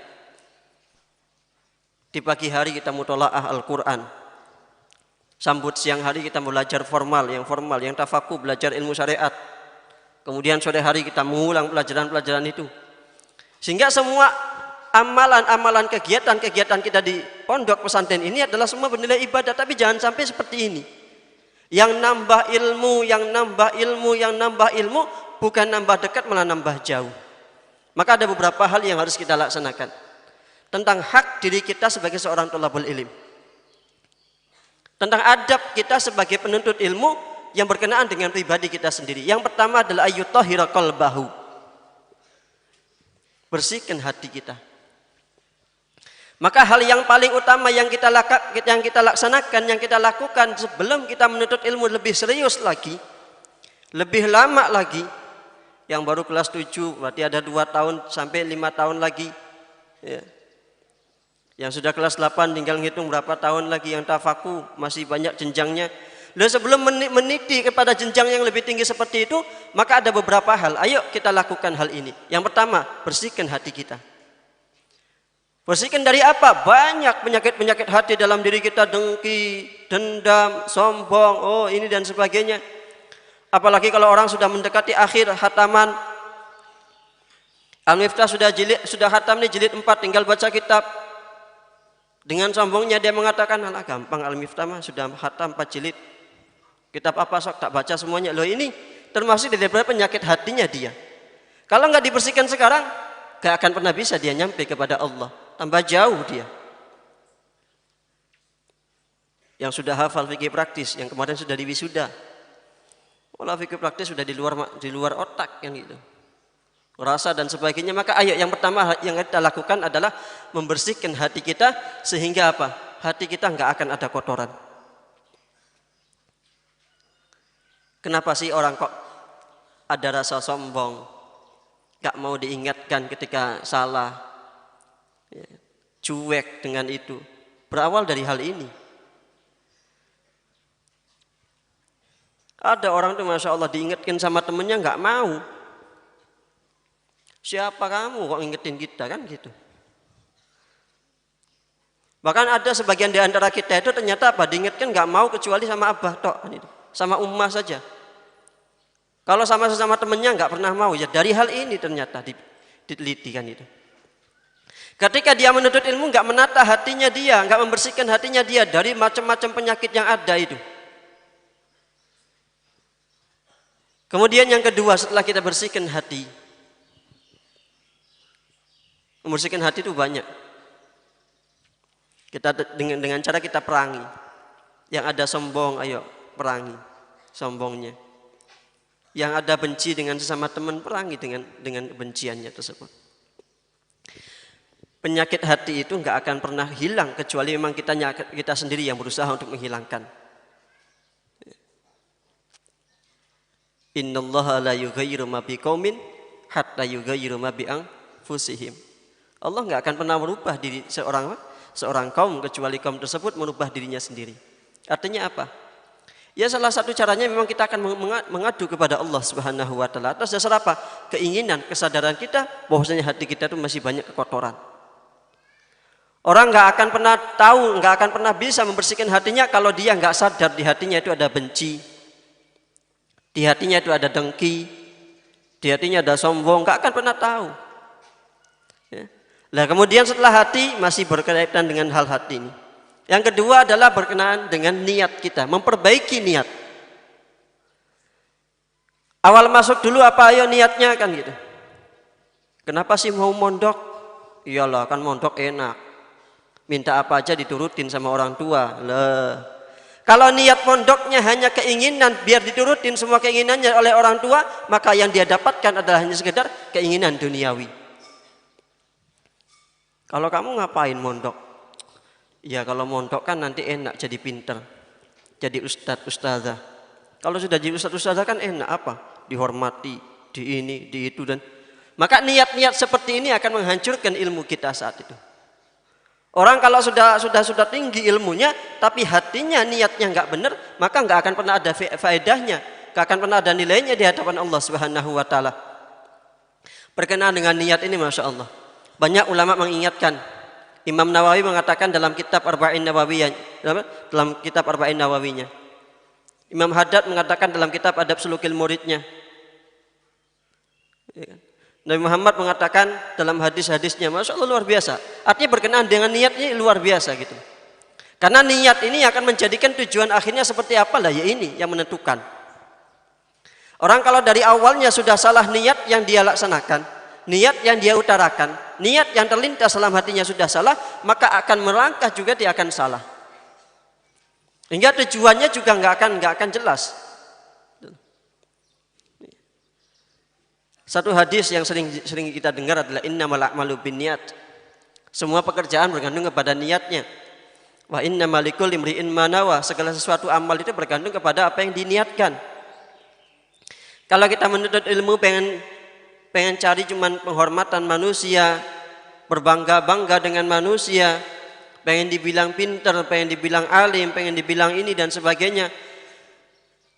Di pagi hari kita mutolaah Al-Quran, sambut siang hari kita belajar formal, yang tafakuh, belajar ilmu syariat. Kemudian sore hari kita mengulang pelajaran-pelajaran itu. Sehingga semua amalan-amalan, kegiatan-kegiatan kita di pondok pesantren ini adalah semua bernilai ibadah. Tapi jangan sampai seperti ini. Yang nambah ilmu, bukan nambah dekat malah nambah jauh. Maka ada beberapa hal yang harus kita laksanakan. Tentang hak diri kita sebagai seorang thalabul ilm, tentang adab kita sebagai penuntut ilmu yang berkenaan dengan pribadi kita sendiri. Yang pertama adalah ayyutahhira qalbahu, bersihkan hati kita. Maka hal yang paling utama yang kita laksanakan, yang kita lakukan sebelum kita menuntut ilmu lebih serius lagi, lebih lama lagi, Yang baru kelas 7 berarti ada 2 tahun sampai 5 tahun lagi. Ya. Yang sudah kelas 8 tinggal ngitung berapa tahun lagi. Yang tafaku masih banyak jenjangnya. Lalu sebelum meniti kepada jenjang yang lebih tinggi seperti itu, maka ada beberapa hal. Ayo kita lakukan hal ini. Yang pertama, bersihkan hati kita. Bersihkan dari apa? Banyak penyakit-penyakit hati dalam diri kita. Dengki, dendam, sombong, oh ini dan sebagainya. Apalagi kalau orang sudah mendekati akhir hataman. Al-Miftah sudah hatam nih jilid 4, tinggal baca kitab. Dengan sombongnya dia mengatakan, alah gampang Al-Miftah mah sudah hatam 4 jilid. Kitab apa sok tak baca semuanya. Loh ini termasuk dari penyakit hatinya dia. Kalau nggak dibersihkan sekarang, nggak akan pernah bisa dia nyampe kepada Allah. Tambah jauh dia. Yang sudah hafal fikih praktis, yang kemarin sudah diwisuda. Walau fikih praktis sudah di luar otak yang gitu. Rasa dan sebagainya. Maka ayo yang pertama yang kita lakukan adalah membersihkan hati kita sehingga apa? Hati kita nggak akan ada kotoran. Kenapa sih orang kok ada rasa sombong, gak mau diingatkan ketika salah, ya, cuek dengan itu? Berawal dari hal ini. Ada orang tuh Masya Allah diingatkan sama temennya gak mau. Siapa kamu kok ingetin kita kan gitu. Bahkan ada sebagian di antara kita itu ternyata apa? Diingatkan gak mau kecuali sama abah tok, kan itu. Sama ummah saja. Kalau sama sesama temannya nggak pernah mau, ya dari hal ini ternyata diteliti kan itu. Ketika dia menuntut ilmu nggak menata hatinya dia, nggak membersihkan hatinya dia dari macam-macam penyakit yang ada itu. Kemudian yang kedua setelah kita bersihkan hati, membersihkan hati itu banyak. Kita dengan cara kita perangi. Yang ada sombong, ayo perangi sombongnya. Yang ada benci dengan sesama teman, perangi dengan benciannya tersebut. Penyakit hati itu nggak akan pernah hilang kecuali memang kita sendiri yang berusaha untuk menghilangkan. Innallaha la yughayyiru ma biqaumin hatta yughayyiru ma bi anfusihim. Allah nggak akan pernah merubah diri seorang kaum kecuali kaum tersebut merubah dirinya sendiri. Artinya apa? Ya salah satu caranya memang kita akan mengadu kepada Allah Subhanahu wa taala atas dasar apa? Keinginan, kesadaran kita bahwasanya hati kita itu masih banyak kekotoran. Orang nggak akan pernah tahu, nggak akan pernah bisa membersihkan hatinya kalau dia nggak sadar di hatinya itu ada benci, di hatinya itu ada dengki, di hatinya ada sombong, nggak akan pernah tahu. Ya. Nah kemudian setelah hati masih berkaitan dengan hal hati ini. Yang kedua adalah berkenaan dengan niat kita, memperbaiki niat. Awal masuk dulu apa ayo niatnya kan gitu. Kenapa sih mau mondok? Iyalah kan mondok enak. Minta apa aja diturutin sama orang tua. Lah. Kalau niat mondoknya hanya keinginan biar diturutin semua keinginannya oleh orang tua, maka yang dia dapatkan adalah hanya sekedar keinginan duniawi. Kalau kamu ngapain mondok? Ya kalau mondok kan nanti enak jadi pinter, jadi ustadz, ustazah. Kalau sudah jadi ustadz, ustazah kan enak apa? Dihormati, di ini, di itu dan maka niat-niat seperti ini akan menghancurkan ilmu kita saat itu. Orang kalau sudah tinggi ilmunya, tapi hatinya niatnya nggak benar, maka nggak akan pernah ada faedahnya, nggak akan pernah ada nilainya di hadapan Allah Subhanahu wa taala. Berkenaan dengan niat ini, Masya Allah, banyak ulama mengingatkan. Imam Nawawi mengatakan dalam kitab Arba'in Nawawiyah, dalam kitab Arba'in Nawawinya. Imam Haddad mengatakan dalam kitab Adab Sulukil Muridnya. Nabi Muhammad mengatakan dalam hadis-hadisnya, Masya Allah luar biasa. Artinya berkenaan dengan niatnya luar biasa gitu. Karena niat ini akan menjadikan tujuan akhirnya seperti apalah ya ini yang menentukan. Orang kalau dari awalnya sudah salah niat yang dia laksanakan, niat yang dia utarakan, niat yang terlintas dalam hatinya sudah salah, maka akan melangkah juga dia akan salah. Hingga tujuannya juga nggak akan jelas. Satu hadis yang sering kita dengar adalah innamal a'malu binniyat. Semua pekerjaan bergantung kepada niatnya. Wa innamal likulli imri'in ma nawa. Segala sesuatu amal itu bergantung kepada apa yang diniatkan. Kalau kita menuntut ilmu pengen pengen cari cuman penghormatan manusia, berbangga-bangga dengan manusia, pengen dibilang pinter, pengen dibilang alim, pengen dibilang ini dan sebagainya.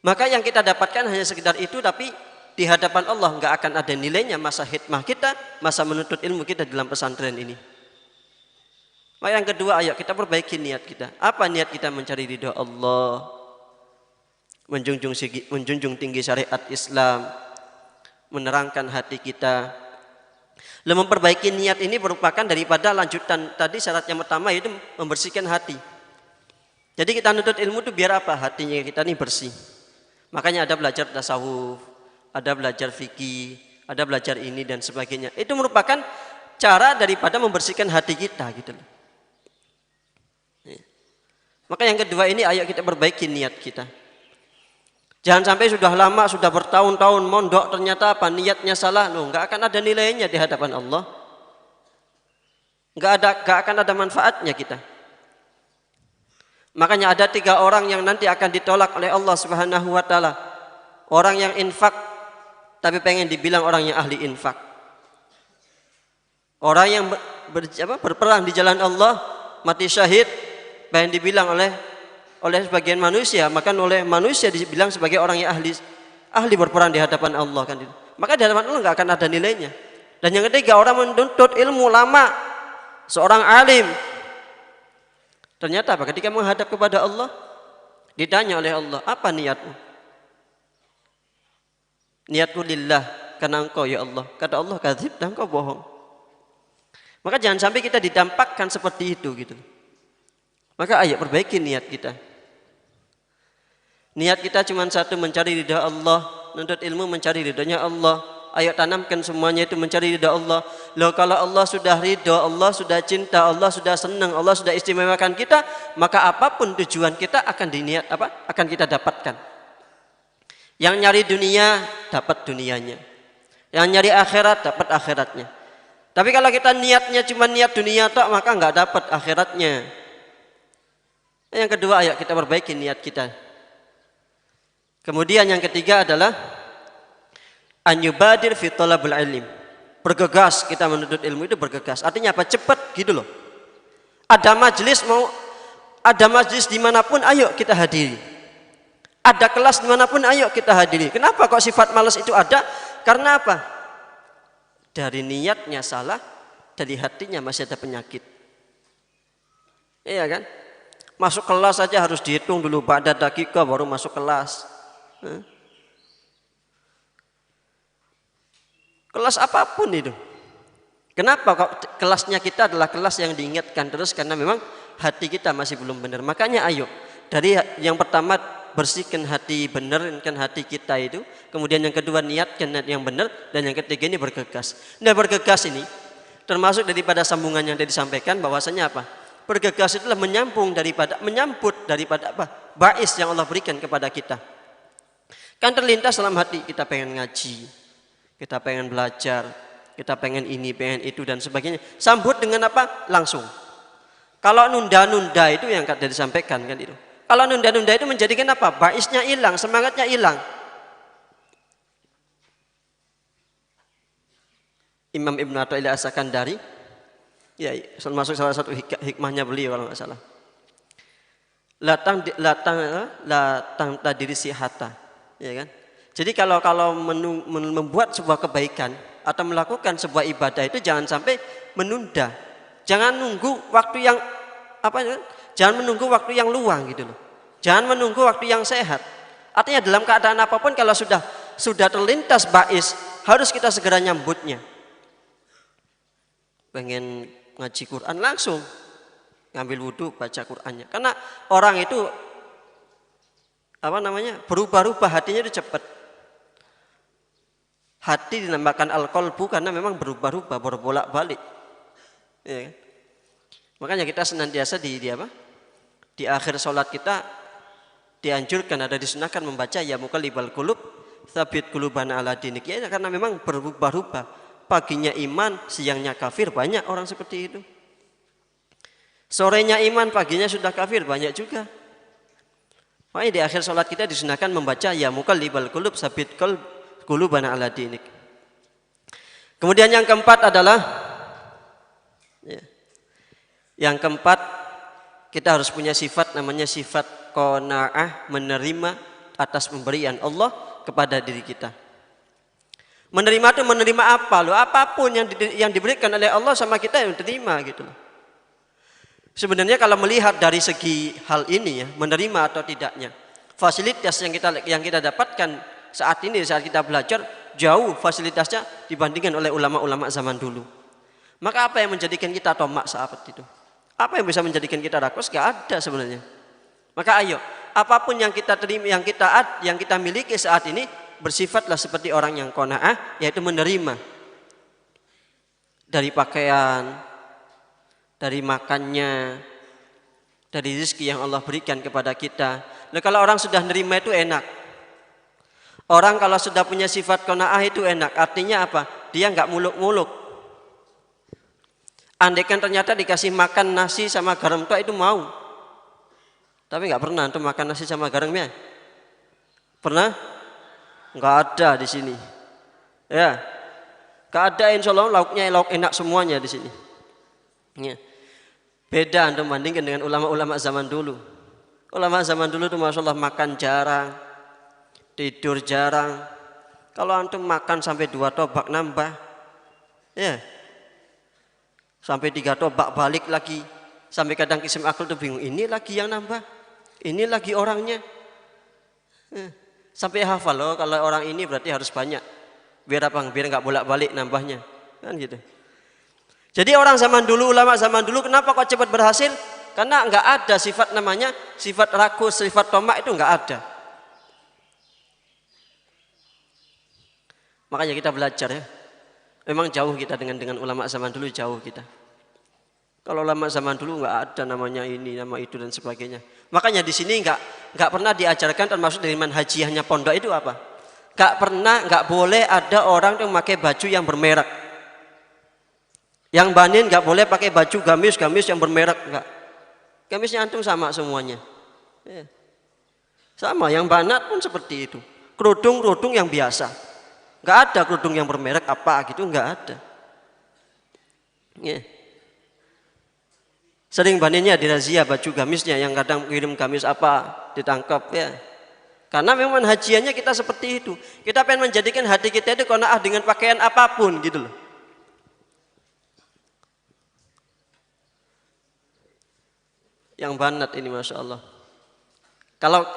Maka yang kita dapatkan hanya sekedar itu, tapi di hadapan Allah nggak akan ada nilainya masa hikmah kita, masa menuntut ilmu kita dalam pesantren ini. Maka yang kedua, ayo kita perbaiki niat kita. Apa niat kita? Mencari ridha Allah, menjunjung tinggi syariat Islam, menerangkan hati kita. Lalu memperbaiki niat ini merupakan daripada lanjutan tadi, syarat yang pertama yaitu membersihkan hati. Jadi kita nuntut ilmu itu biar apa? Hatinya kita ini bersih. Makanya ada belajar tasawuf, ada belajar fikih, ada belajar ini dan sebagainya. Itu merupakan cara daripada membersihkan hati kita gitu loh. Maka yang kedua ini, ayo kita perbaiki niat kita. Jangan sampai sudah lama, sudah bertahun-tahun mondok, ternyata apa? Niatnya salah, loh, nggak akan ada nilainya di hadapan Allah. Nggak akan ada manfaatnya kita. Makanya ada 3 orang yang nanti akan ditolak oleh Allah Subhanahu wa taala. Orang yang infak tapi pengen dibilang orang yang ahli infak. Orang yang berperang di jalan Allah, mati syahid, pengen dibilang oleh sebagian manusia, maka oleh manusia dibilang sebagai orang yang ahli berperang di hadapan Allah kan. Maka di hadapan Allah nggak akan ada nilainya. Dan yang ketiga, orang menuntut ilmu lama, seorang alim. Ternyata apa? Ketika menghadap kepada Allah, ditanya oleh Allah, apa niatmu? Niatku lillah, karena engkau ya Allah. Kata Allah, kadzib, dan engkau bohong. Maka jangan sampai kita didampakkan seperti itu gitu. Maka ayo perbaiki niat kita. Niat kita cuma satu, mencari ridha Allah, nuntut ilmu mencari ridhonya Allah. Ayo tanamkan semuanya itu mencari ridha Allah. Loh, kalau Allah sudah ridha, Allah sudah cinta, Allah sudah senang, Allah sudah istimewakan kita, maka apapun tujuan kita akan akan kita dapatkan. Yang nyari dunia dapat dunianya. Yang nyari akhirat dapat akhiratnya. Tapi kalau kita niatnya cuma niat dunia tok, maka nggak dapat akhiratnya. Yang kedua, ayo kita perbaiki niat kita. Kemudian yang ketiga adalah an yubadir fi talabul ilm. Bergegas kita menuntut ilmu itu, bergegas. Artinya apa? Cepat gitu loh. Ada majlis dimanapun, ayo kita hadiri. Ada kelas dimanapun, ayo kita hadiri. Kenapa kok sifat malas itu ada? Karena apa? Dari niatnya salah, dari hatinya masih ada penyakit. Iya kan? Masuk kelas saja harus dihitung dulu, ba'da dakika baru masuk kelas. Kelas apapun itu. Kenapa kok kelasnya kita adalah kelas yang diingatkan terus? Karena memang hati kita masih belum benar. Makanya ayo, dari yang pertama bersihkan hati, benarkan hati kita itu. Kemudian yang kedua niatkan yang benar. Dan yang ketiga ini bergegas. Nah, bergegas ini termasuk daripada sambungan yang tadi disampaikan, bahwasanya apa? Bergegas itulah menyambut daripada apa? Bais yang Allah berikan kepada kita. Kan terlintas dalam hati, kita pengen ngaji, kita pengen belajar, kita pengen ini, pengen itu dan sebagainya. Sambut dengan apa? Langsung. Kalau nunda-nunda itu yang tadi disampaikan kan itu. Kalau nunda-nunda itu menjadikan apa? Baisnya hilang, semangatnya hilang. Imam Ibn Athaillah As-Sakandari, ya, termasuk salah satu hikmahnya beliau kalau nggak salah. Latang tadiri sihata, ya kan? Jadi kalau membuat sebuah kebaikan atau melakukan sebuah ibadah itu jangan sampai menunda. Jangan nunggu waktu yang jangan menunggu waktu yang luang gitu loh. Jangan menunggu waktu yang sehat. Artinya dalam keadaan apapun kalau sudah terlintas bais, harus kita segera nyambutnya. Pengen ngaji Quran langsung ngambil wudhu baca Qurannya. Karena orang itu berubah-ubah, hatinya itu cepat. Hati dinamakan al-qalbu karena memang berubah-ubah, berbolak-balik. Ya kan? Makanya kita senantiasa di akhir sholat kita dianjurkan, ada disunahkan membaca ya muqallibal qulub tsabit qulubana ala dinik. Ya, karena memang berubah-ubah. Paginya iman, siangnya kafir, banyak orang seperti itu. Sorenya iman, paginya sudah kafir, banyak juga. Makanya di akhir sholat kita disunahkan membaca ya muqallibal qulub tsabit qulubana ala dinik. Kemudian yang keempat adalah kita harus punya sifat namanya sifat qanaah, menerima atas pemberian Allah kepada diri kita. Menerima itu menerima apa loh? Apapun yang diberikan oleh Allah sama kita yang terima gitu loh. Sebenarnya kalau melihat dari segi hal ini ya, menerima atau tidaknya, fasilitas yang kita dapatkan saat ini saat kita belajar jauh fasilitasnya dibandingkan oleh ulama-ulama zaman dulu. Maka apa yang menjadikan kita tomak saat itu? Apa yang bisa menjadikan kita rakus? Gak ada sebenarnya. Maka ayo, apapun yang kita terima, yang kita miliki saat ini, bersifatlah seperti orang yang qanaah, yaitu menerima dari pakaian, dari makannya, dari rezeki yang Allah berikan kepada kita. Nah, kalau orang sudah menerima itu enak. Orang kalau sudah punya sifat qanaah itu enak. Artinya apa? Dia nggak muluk-muluk. Andaikan ternyata dikasih makan nasi sama garam tok itu mau. Tapi nggak pernah antum makan nasi sama garamnya. Pernah? Nggak ada di sini. Ya. Nggak ada, insya Allah lauknya enak semuanya di sini. Ya. Beda antum bandingkan dengan ulama-ulama zaman dulu. Ulama zaman dulu itu masya Allah makan jarang, tidur jarang. Kalau antum makan sampai 2 tobak nambah, ya, sampai 3 tobak balik lagi, sampai kadang kisim akal tuh bingung, ini lagi yang nambah, ini lagi orangnya, sampai hafal loh kalau orang ini berarti harus banyak, biar apa? Biar nggak bolak-balik nambahnya, kan gitu. Jadi orang zaman dulu, ulama zaman dulu, kenapa kok cepat berhasil? Karena nggak ada sifat namanya sifat rakus, sifat tomak itu nggak ada. Makanya kita belajar ya. Memang jauh kita dengan ulama zaman dulu, jauh kita. Kalau ulama zaman dulu nggak ada namanya ini, nama itu dan sebagainya. Makanya di sini nggak pernah diajarkan, termasuk dari manhajiyahnya pondok itu apa? Nggak boleh ada orang yang memakai baju yang bermerek. Yang banin nggak boleh pakai baju gamis yang bermerek, nggak. Gamisnya antum sama semuanya. Ya. Sama, yang banat pun seperti itu. Kerudung yang biasa. Nggak ada kerudung yang bermerek apa gitu, nggak ada. Ya. Sering baninnya dirazia baju gamisnya, yang kadang kirim gamis apa ditangkap ya. Karena memang hajiannya kita seperti itu. Kita pengen menjadikan hati kita itu qanaah dengan pakaian apapun gitu loh. Yang banat ini masya Allah.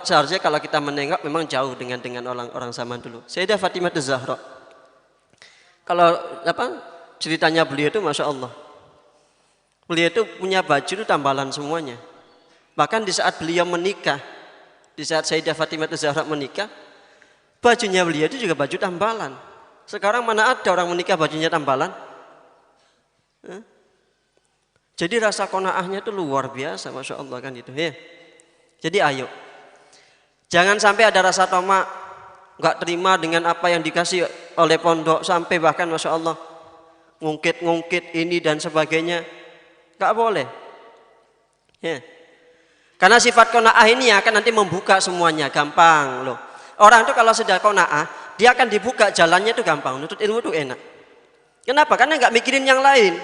Seharusnya kalau kita menengok memang jauh dengan orang zaman dulu. Sayyidah Fatimah Az-Zahra. Kalau ceritanya beliau itu masya Allah. Beliau itu punya baju itu tambalan semuanya. Bahkan di saat beliau menikah, di saat Sayyidah Fatimah Az-Zahra menikah, bajunya beliau itu juga baju tambalan. Sekarang mana ada orang menikah bajunya tambalan? Jadi rasa qanaahnya itu luar biasa, masya Allah kan itu. Ya. Jadi ayo, jangan sampai ada rasa tamak, nggak terima dengan apa yang dikasih oleh pondok, sampai bahkan masya Allah ngungkit ini dan sebagainya, nggak boleh. Ya. Karena sifat qanaah ini akan nanti membuka semuanya, gampang loh. Orang itu kalau sudah qanaah, dia akan dibuka jalannya itu gampang, nutut ilmu itu enak. Kenapa? Karena nggak mikirin yang lain.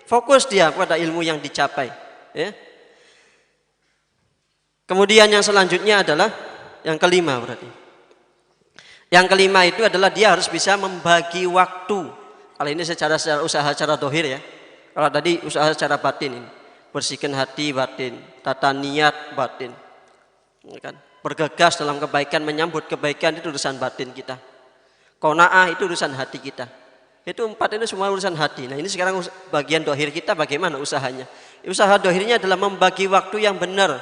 Fokus dia pada ilmu yang dicapai. Ya. Kemudian yang selanjutnya adalah yang kelima berarti. Yang kelima itu adalah dia harus bisa membagi waktu. Kalau ini secara usaha secara dohir ya. Kalau tadi usaha secara batin ini. Bersihkan hati batin, tata niat batin. Ya kan? Bergegas dalam kebaikan, menyambut kebaikan itu urusan batin kita. Qanaah itu urusan hati kita. Itu 4 ini semua urusan hati. Nah ini sekarang bagian dohir kita bagaimana usahanya. Usaha dohirnya adalah membagi waktu yang benar.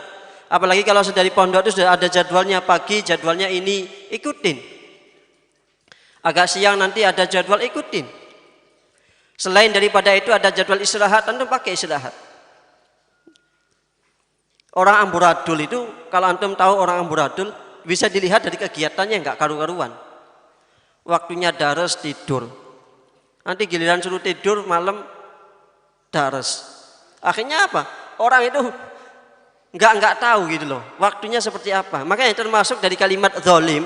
Apalagi kalau sudah di pondok itu sudah ada jadwalnya pagi, jadwalnya ini, ikutin. Agak siang nanti ada jadwal, ikutin. Selain daripada itu ada jadwal istirahat, tentu pakai istirahat. Orang amburadul itu, kalau antum tahu orang amburadul, bisa dilihat dari kegiatannya nggak karu-karuan. Waktunya daras tidur. Nanti giliran suruh tidur malam daras. Akhirnya apa? Orang itu nggak tahu gitu loh. Waktunya seperti apa. Makanya termasuk dari kalimat zalim.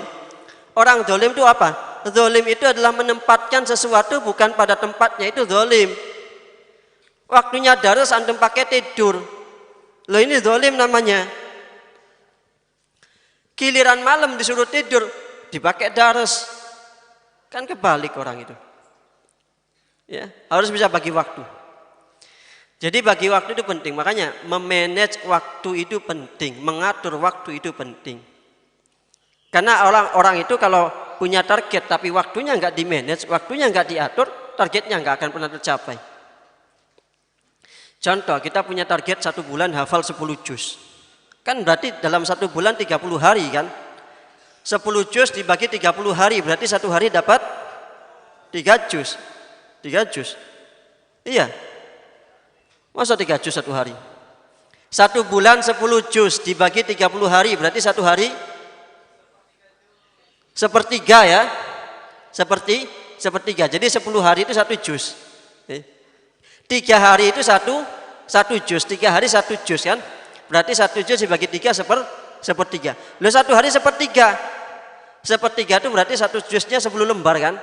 Orang zalim itu apa? Zalim itu adalah menempatkan sesuatu bukan pada tempatnya, itu zalim. Waktunya darus antum pakai tidur. Loh ini zalim namanya. Giliran malam disuruh tidur, dipakai darus. Kan kebalik orang itu. Ya, harus bisa bagi waktu. Jadi bagi waktu itu penting. Makanya memanage waktu itu penting, mengatur waktu itu penting. Karena orang-orang itu kalau punya target tapi waktunya nggak di-manage, waktunya nggak diatur, targetnya nggak akan pernah tercapai. Contoh, kita punya target 1 bulan hafal 10 juz. Kan berarti dalam 1 bulan 30 hari kan? 10 juz dibagi 30 hari, berarti 1 hari dapat 3 juz. 3 juz. Iya. Masa 3 juz 1 hari? 1 bulan 10 juz dibagi 30 hari, berarti 1 hari sepertiga ya. Sepertiga. Jadi 10 hari itu 1 juz. 3 hari itu 1 juz. 3 hari 1 juz kan? Berarti 1 juz dibagi 3 sepertiga. Loh 1 hari sepertiga. Sepertiga itu berarti 1 juznya 10 lembar kan?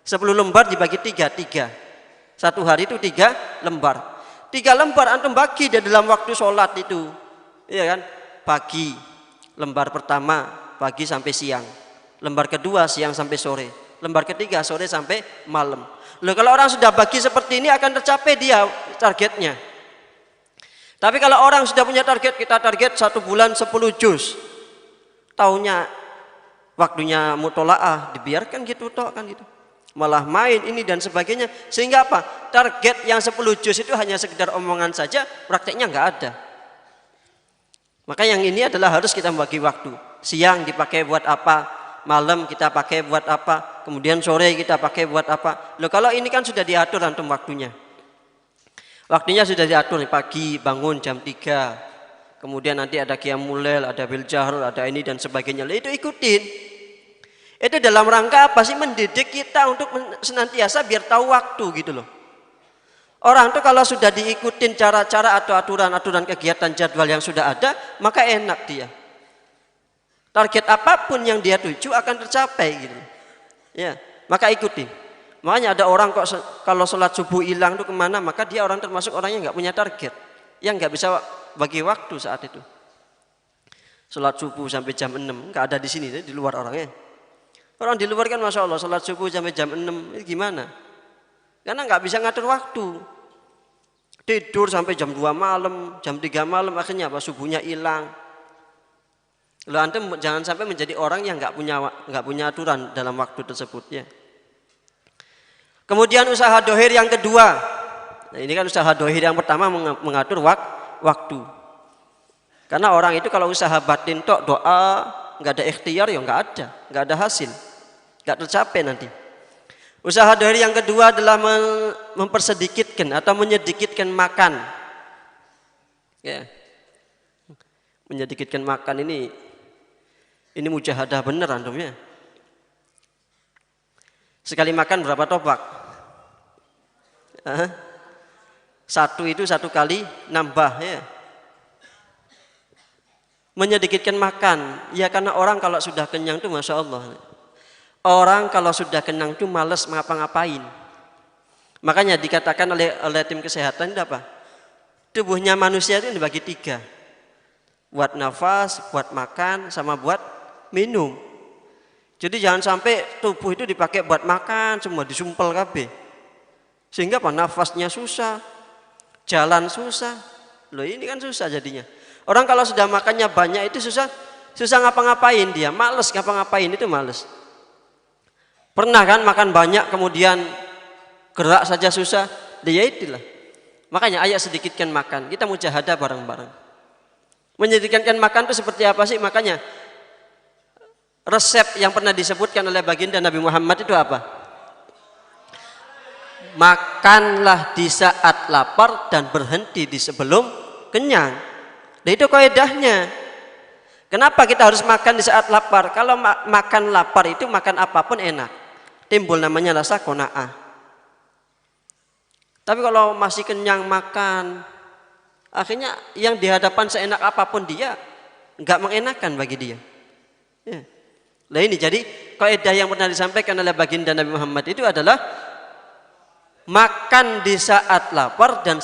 10 lembar dibagi 3. 1 hari itu 3 lembar. 3 lembar antum bagi di dalam waktu sholat itu. Iya kan? Pagi. Lembar pertama pagi sampai siang. Lembar kedua siang sampai sore. Lembar ketiga sore sampai malam. Loh kalau orang sudah bagi seperti ini akan tercapai dia targetnya. Tapi kalau orang sudah punya target, kita target 1 bulan 10 juz. Taunya waktunya mutolaah dibiarkan gitu toh kan gitu. Malah main ini dan sebagainya. Sehingga apa? Target yang 10 juz itu hanya sekedar omongan saja, prakteknya nggak ada. Maka yang ini adalah harus kita bagi waktu. Siang dipakai buat apa? Malam kita pakai buat apa? Kemudian sore kita pakai buat apa? Loh kalau ini kan sudah diatur antum waktunya. Waktunya sudah diatur, pagi bangun jam 3. Kemudian nanti ada qiyamul lail, ada bil jahr, ada ini dan sebagainya. Loh, itu ikutin. Itu dalam rangka apa sih? Mendidik kita untuk senantiasa biar tahu waktu gitu loh. Orang tuh kalau sudah diikutin cara-cara atau aturan-aturan kegiatan jadwal yang sudah ada, maka enak dia. Target apapun yang dia tuju akan tercapai gitu. Ya, maka ikutin. Makanya ada orang kok kalau sholat subuh hilang tuh kemana, maka dia orang termasuk orang yang nggak punya target, yang nggak bisa bagi waktu saat itu. Sholat subuh sampai jam 6 nggak ada di sini, di luar orangnya. Orang di luar kan masya Allah sholat subuh sampai jam 6 ini gimana? Karena nggak bisa ngatur waktu. Tidur sampai jam 2 malam, jam 3 malam akhirnya apa? Subuhnya hilang. Lo antum jangan sampai menjadi orang yang nggak punya aturan dalam waktu tersebut ya. Kemudian usaha dohir yang kedua. Nah, ini kan usaha dohir yang pertama mengatur waktu. Karena orang itu kalau usaha batin tok doa nggak ada ikhtiar ya nggak ada hasil, nggak tercapai nanti. Usaha dohir yang kedua adalah mempersedikitkan atau menyedikitkan makan. Ya. Menyedikitkan makan ini mujahadah bener antumnya. Sekali makan berapa topak? 1 itu 1 kali nambah ya. Menyedikitkan makan, ya karena orang kalau sudah kenyang tuh masya Allah. Orang kalau sudah kenyang tuh malas ngapa-ngapain. Makanya dikatakan oleh tim kesehatan itu apa? Tubuhnya manusia itu dibagi 3. Buat nafas, buat makan, sama buat minum. Jadi jangan sampai tubuh itu dipakai buat makan, semua disumpel kabeh. Sehingga apa? Nafasnya susah, jalan susah. Loh ini kan susah jadinya. Orang kalau sudah makannya banyak itu susah ngapa-ngapain dia, males ngapa-ngapain itu males. Pernah kan makan banyak kemudian gerak saja susah, dia itulah. Makanya ayo sedikitkan makan, kita mujahadah bareng-bareng. Menyedikitkan makan itu seperti apa sih? Makanya resep yang pernah disebutkan oleh baginda Nabi Muhammad itu apa? Makanlah di saat lapar dan berhenti di sebelum kenyang. Nah itu kaidahnya. Kenapa kita harus makan di saat lapar? Kalau makan lapar itu makan apapun enak. Timbul namanya rasa qanaah. Tapi kalau masih kenyang makan, akhirnya yang di hadapan seenak apapun dia nggak mengenakan bagi dia. Ya. Nah ini jadi kaidah yang pernah disampaikan oleh baginda Nabi Muhammad itu adalah makan di saat lapar dan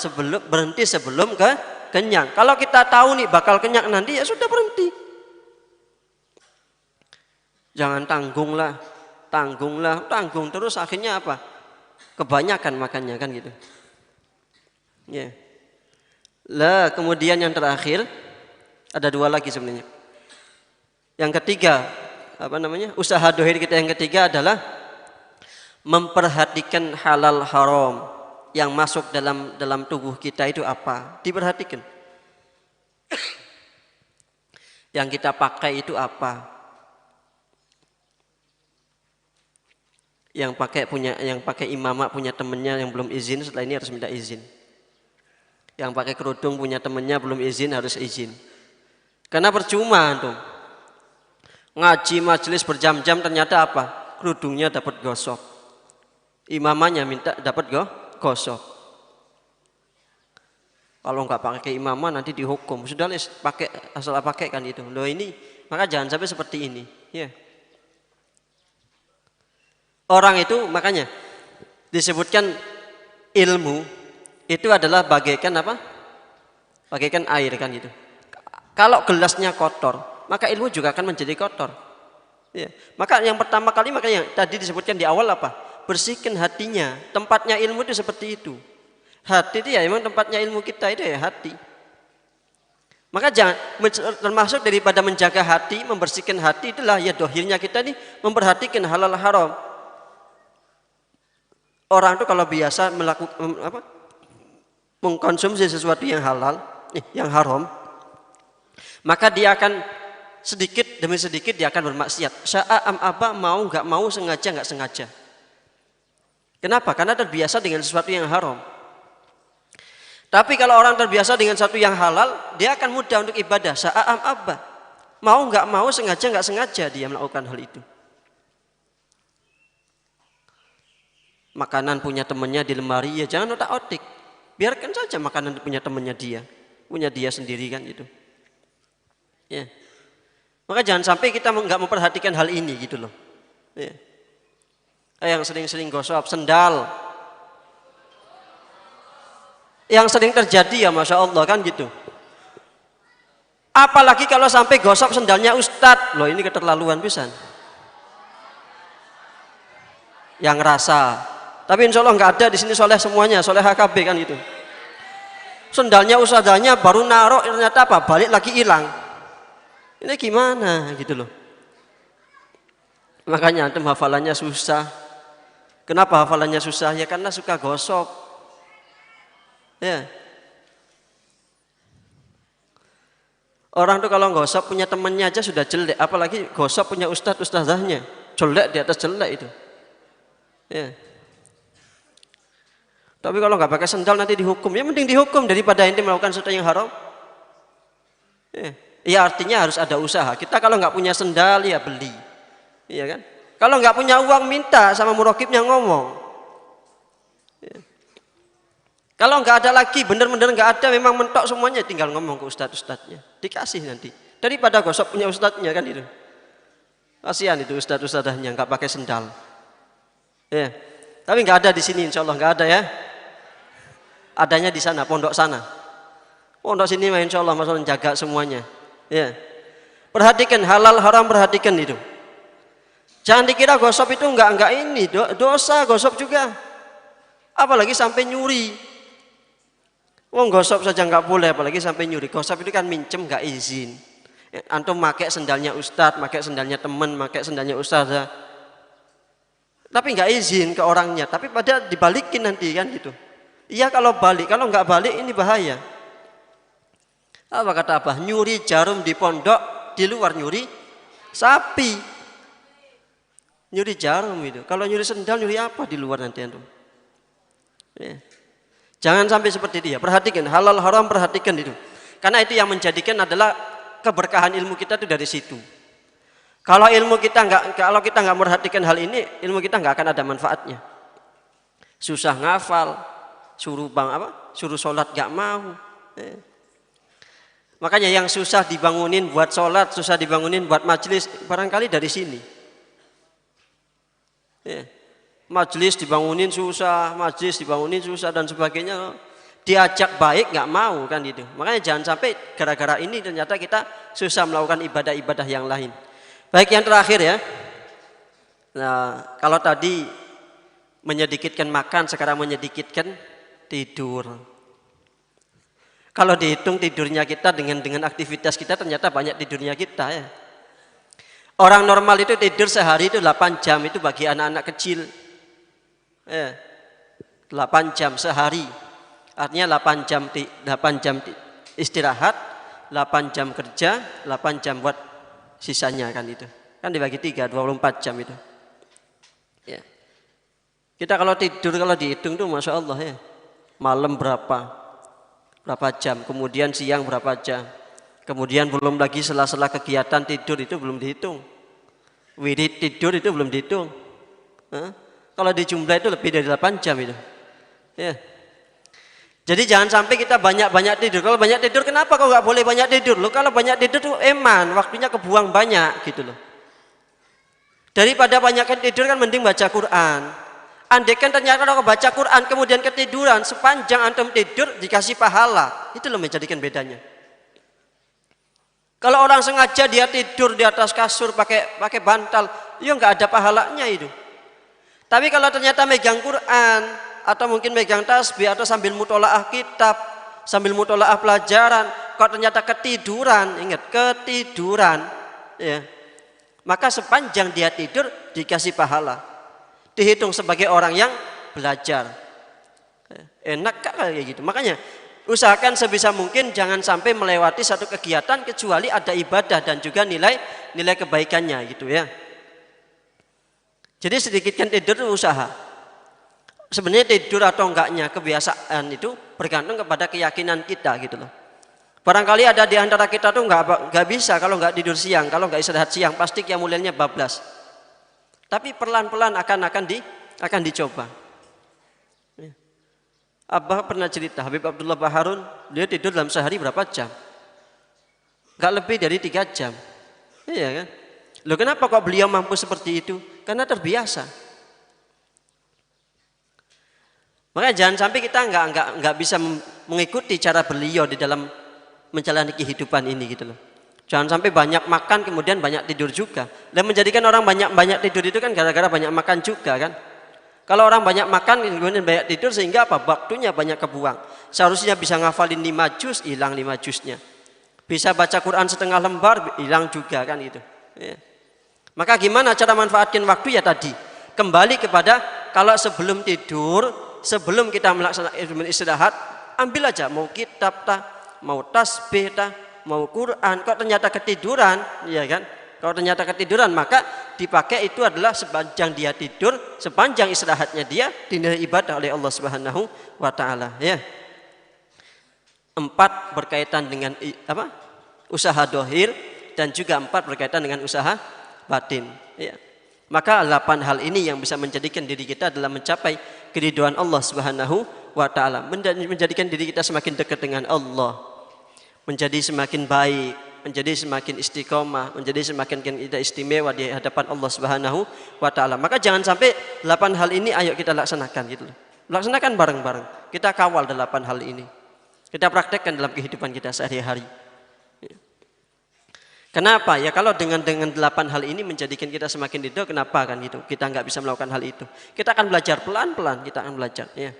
berhenti sebelum kenyang. Kalau kita tahu nih bakal kenyang nanti, ya sudah berhenti. Jangan tanggung terus akhirnya apa? Kebanyakan makannya kan gitu. Ya. Lah kemudian yang terakhir ada dua lagi sebenarnya. Yang ketiga, usaha dohir kita yang ketiga adalah memperhatikan halal haram yang masuk dalam tubuh kita itu apa, diperhatikan. Yang kita pakai itu apa? Yang pakai imamah punya temennya yang belum izin, setelah ini harus minta izin. Yang pakai kerudung punya temennya belum izin, harus izin. Karena percuma tuh. Ngaji majelis berjam-jam ternyata apa? Kerudungnya dapat gosok. Imamanya minta dapat gosok. Kalau nggak pakai imamah nanti dihukum. Sudah pakai asal pakai kan itu. Loh ini, maka jangan sampai seperti ini. Ya. Orang itu makanya disebutkan ilmu itu adalah bagaikan apa? Bagaikan air kan gitu. Kalau gelasnya kotor, maka ilmu juga akan menjadi kotor. Ya. Maka yang pertama kali makanya tadi disebutkan di awal apa? Bersihkan hatinya. Tempatnya ilmu itu seperti itu. Hati itu ya memang tempatnya ilmu kita itu ya hati. Maka jangan termasuk daripada menjaga hati, membersihkan hati itulah ya dohirnya kita nih memperhatikan halal haram. Orang itu kalau biasa mengkonsumsi sesuatu yang halal, yang haram, maka dia akan sedikit demi sedikit dia akan bermaksiat. Sya'a am aba, mau nggak mau, sengaja nggak sengaja. Kenapa? Karena terbiasa dengan sesuatu yang haram. Tapi kalau orang terbiasa dengan sesuatu yang halal, dia akan mudah untuk ibadah. Sya'a am aba, mau nggak mau, sengaja nggak sengaja dia melakukan hal itu. Makanan punya temannya di lemari, ya jangan otak-otik. Biarkan saja makanan punya temannya dia, punya dia sendiri kan gitu. Ya. Maka jangan sampai kita nggak memperhatikan hal ini gitu loh. Ya. Yang sering-sering gosok sendal, yang sering terjadi ya masya Allah kan gitu. Apalagi kalau sampai gosok sendalnya ustadz, loh ini keterlaluan pisan. Yang rasa, tapi insya Allah nggak ada di sini soleh semuanya, soleh HKB kan gitu. Sendalnya ustadzanya baru naruh ternyata apa? Balik lagi hilang. Ini gimana gitu loh. Makanya antum hafalannya susah. Kenapa hafalannya susah? Ya karena suka gosok. Ya. Orang tuh kalau gosok punya temannya aja sudah jelek, apalagi gosok punya ustadzahnya. Jelek di atas jelek itu. Ya. Tapi kalau nggak pakai sendal nanti dihukum. Ya mending dihukum daripada ente melakukan sesuatu yang haram. Ya. Ya artinya harus ada usaha. Kita kalau nggak punya sendal ya beli, iya kan? Kalau nggak punya uang minta sama murokibnya ngomong. Ya. Kalau nggak ada lagi, bener-bener nggak ada, memang mentok semuanya, tinggal ngomong ke ustadz-ustadznya, dikasih nanti. Daripada gosok punya ustadznya kan itu. Kasihan itu ustadz-ustadznya nggak pakai sendal. Ya. Tapi nggak ada di sini, insya Allah nggak ada ya. Adanya di sana, pondok sana. Pondok sini, insya Allah masalah jaga semuanya. Ya. Perhatikan halal haram, perhatikan itu. Jangan dikira gosok itu enggak ini dosa, gosok juga. Apalagi sampai nyuri. Wong gosok saja enggak boleh, apalagi sampai nyuri. Gosok itu kan minjem enggak izin. Antum pakai sendalnya ustadz, pakai sendalnya teman, pakai sendalnya ustazah. Tapi enggak izin ke orangnya, tapi pada dibalikin nanti kan gitu. Iya kalau balik, kalau enggak balik ini bahaya. Apa kata Abah? Nyuri jarum di pondok, di luar nyuri sapi. Nyuri jarum itu. Kalau nyuri sendal, nyuri apa di luar nanti antum? Ya. Jangan sampai seperti itu ya. Perhatikan halal haram, perhatikan itu. Karena itu yang menjadikan adalah keberkahan ilmu kita itu dari situ. Kalau kita nggak memperhatikan hal ini, ilmu kita nggak akan ada manfaatnya. Susah ngafal, suruh sholat nggak mau. Ya. Makanya yang susah dibangunin buat sholat, susah dibangunin buat majelis, barangkali dari sini. Ya. Majelis dibangunin susah, dan sebagainya. Diajak baik nggak mau kan itu. Makanya jangan sampai gara-gara ini ternyata kita susah melakukan ibadah-ibadah yang lain. Baik, yang terakhir ya. Nah, kalau tadi menyedikitkan makan, sekarang menyedikitkan tidur. Kalau dihitung tidurnya kita dengan aktivitas kita, ternyata banyak tidurnya kita ya. Orang normal itu tidur sehari itu 8 jam, itu bagi anak-anak kecil. 8 jam sehari. Artinya 8 jam istirahat, 8 jam kerja, 8 jam buat sisanya kan itu. Kan dibagi 3, 24 jam itu. Ya. Kita kalau tidur, kalau dihitung tuh Masya Allah ya. Malam berapa jam, kemudian siang berapa jam. Kemudian belum lagi sela-sela kegiatan tidur itu belum dihitung. Wirid tidur itu belum dihitung. Kalau dijumlah itu lebih dari 8 jam itu. Ya. Jadi jangan sampai kita banyak-banyak tidur. Kalau banyak tidur, kenapa kok nggak boleh banyak tidur? Loh, kalau banyak tidur tuh eman, waktunya kebuang banyak gitu loh. Daripada banyakkan tidur kan mending baca Quran. Andaikan ternyata kalau baca Quran kemudian ketiduran, sepanjang antum tidur dikasih pahala. Itu loh menjadikan bedanya. Kalau orang sengaja dia tidur di atas kasur pakai bantal, ya nggak ada pahalanya itu. Tapi kalau ternyata megang Quran, atau mungkin megang tasbih, atau sambil mutolaah kitab, sambil mutolaah pelajaran, kok ternyata ketiduran, ingat ketiduran, ya, maka sepanjang dia tidur dikasih pahala, dihitung sebagai orang yang belajar. Enak kayak gitu. Makanya usahakan sebisa mungkin jangan sampai melewati satu kegiatan kecuali ada ibadah dan juga nilai kebaikannya gitu ya. Jadi sedikitkan tidur itu usaha. Sebenarnya tidur atau enggaknya kebiasaan itu bergantung kepada keyakinan kita gitu loh. Barangkali ada di antara kita tuh enggak bisa kalau enggak tidur siang, kalau enggak istirahat siang pasti qiyamulailnya bablas. Tapi pelan-pelan akan dicoba. Abah pernah cerita, Habib Abdullah Baharun, dia tidur dalam sehari berapa jam? Enggak lebih dari 3 jam. Iya kan? Loh, kenapa kok beliau mampu seperti itu? Karena terbiasa. Makanya jangan sampai kita enggak bisa mengikuti cara beliau di dalam menjalani kehidupan ini gitu loh. Jangan sampai banyak makan kemudian banyak tidur juga. Dan menjadikan orang banyak tidur itu kan gara-gara banyak makan juga kan. Kalau orang banyak makan kemudian banyak tidur sehingga apa? Waktunya banyak kebuang. Seharusnya bisa ngafalin 5 juz, hilang 5 juznya. Bisa baca Quran setengah lembar, hilang juga kan gitu. Ya. Maka gimana cara manfaatkan waktu ya tadi? Kembali kepada kalau sebelum tidur, sebelum kita melaksanakan istirahat, ambil aja mau kitab tah, mau tasbih tah, mau Quran. Kok ternyata ketiduran, ya kan? Kalau ternyata ketiduran, maka dipakai itu adalah sepanjang dia tidur, sepanjang istirahatnya dia dinilai ibadah oleh Allah Subhanahu wa taala, ya. 4 berkaitan dengan apa? Usaha dohir, dan juga 4 berkaitan dengan usaha batin, ya. Maka 8 hal ini yang bisa menjadikan diri kita dalam mencapai keridhaan Allah Subhanahu wa taala, menjadikan diri kita semakin dekat dengan Allah, menjadi semakin baik, menjadi semakin istiqomah, menjadi semakin kita istimewa di hadapan Allah Subhanahu wa taala. Maka jangan sampai 8 hal ini ayo kita laksanakan gitu. Laksanakan bareng-bareng. Kita kawal 8 hal ini. Kita praktekkan dalam kehidupan kita sehari-hari. Kenapa? Ya kalau dengan 8 hal ini menjadikan kita semakin ridho, kenapa kan gitu? Kita nggak bisa melakukan hal itu. Kita akan belajar pelan-pelan, kita akan belajar ya.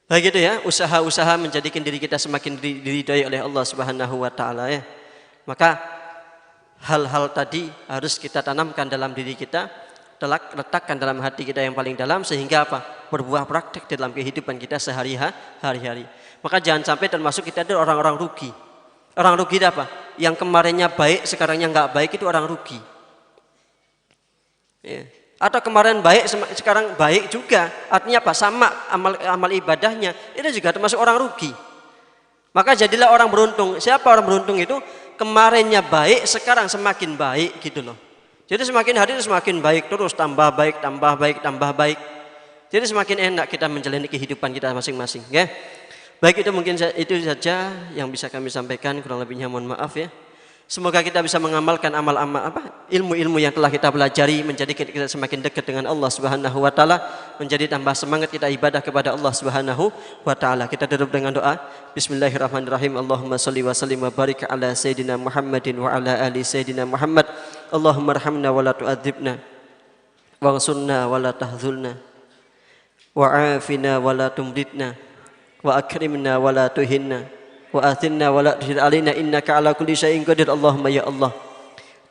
Baik itu ya, usaha-usaha menjadikan diri kita semakin diridhai oleh Allah Subhanahu wa taala ya. Maka hal-hal tadi harus kita tanamkan dalam diri kita, letakkan dalam hati kita yang paling dalam sehingga apa? Berbuah praktek dalam kehidupan kita sehari-hari. Maka jangan sampai termasuk kita itu orang-orang rugi. Orang rugi itu apa? Yang kemarinnya baik, sekarangnya nggak baik, itu orang rugi. Ya. Atau kemarin baik, sekarang baik juga. Artinya apa? Sama amal ibadahnya. Itu juga termasuk orang rugi. Maka jadilah orang beruntung. Siapa orang beruntung itu? Kemarinnya baik, sekarang semakin baik gitu loh. Jadi semakin hari itu semakin baik, terus tambah baik, tambah baik, tambah baik. Jadi semakin enak kita menjalani kehidupan kita masing-masing. Ya. Baik, itu mungkin itu saja yang bisa kami sampaikan, kurang lebihnya mohon maaf ya. Semoga kita bisa mengamalkan ilmu-ilmu yang telah kita pelajari, menjadikan kita semakin dekat dengan Allah Subhanahu wa taala, menjadi tambah semangat kita ibadah kepada Allah Subhanahu wa taala. Kita tutup dengan doa. Bismillahirrahmanirrahim. Allahumma shalli wa sallim wa barik ala sayidina Muhammadin wa ala ali sayidina Muhammad. Allahumma arhamna wa la tu'adzibna waghfirna wa la tahzulna wa afina wa la tumdidna wa akrimna wa la tuhinna wa athirna wa la tuhir alina innaka ala kulli syai'in qadir. Allahumma ya Allah,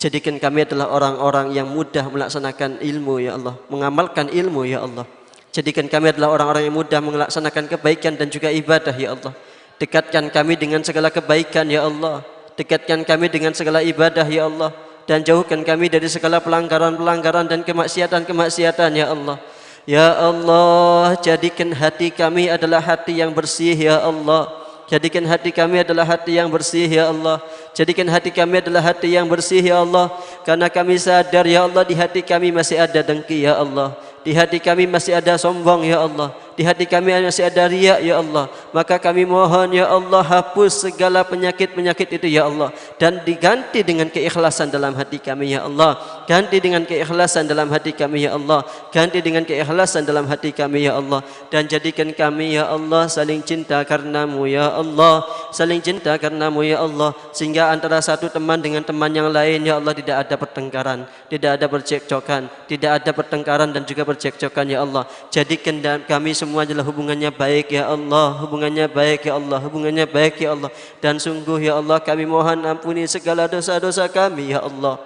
jadikan kami adalah orang-orang yang mudah melaksanakan ilmu ya Allah, mengamalkan ilmu ya Allah. Jadikan kami adalah orang-orang yang mudah melaksanakan kebaikan dan juga ibadah ya Allah. Dekatkan kami dengan segala kebaikan ya Allah, dekatkan kami dengan segala ibadah ya Allah, dan jauhkan kami dari segala pelanggaran-pelanggaran dan kemaksiatan-kemaksiatan ya Allah. Ya Allah, jadikan hati kami adalah hati yang bersih ya Allah. Jadikan hati kami adalah hati yang bersih ya Allah. Jadikan hati kami adalah hati yang bersih ya Allah. Karena kami sadar ya Allah, di hati kami masih ada dengki ya Allah. Di hati kami masih ada sombong ya Allah. Di hati kami masih ada riya ya Allah. Maka kami mohon ya Allah, hapus segala penyakit-penyakit itu ya Allah, dan diganti dengan keikhlasan dalam hati kami ya Allah. Ganti dengan keikhlasan dalam hati kami ya Allah. Ganti dengan keikhlasan dalam hati kami ya Allah. Dan jadikan kami ya Allah saling cinta karenamu ya Allah. Saling cinta karenamu ya Allah, sehingga antara satu teman dengan teman yang lain ya Allah tidak ada pertengkaran, tidak ada percekcokan, tidak ada pertengkaran dan juga percekcokan ya Allah. Jadikan kami semua adalah hubungannya baik ya Allah, hubungannya baik ya Allah, hubungannya baik ya Allah. Dan sungguh ya Allah, kami mohon ampuni segala dosa-dosa kami ya Allah.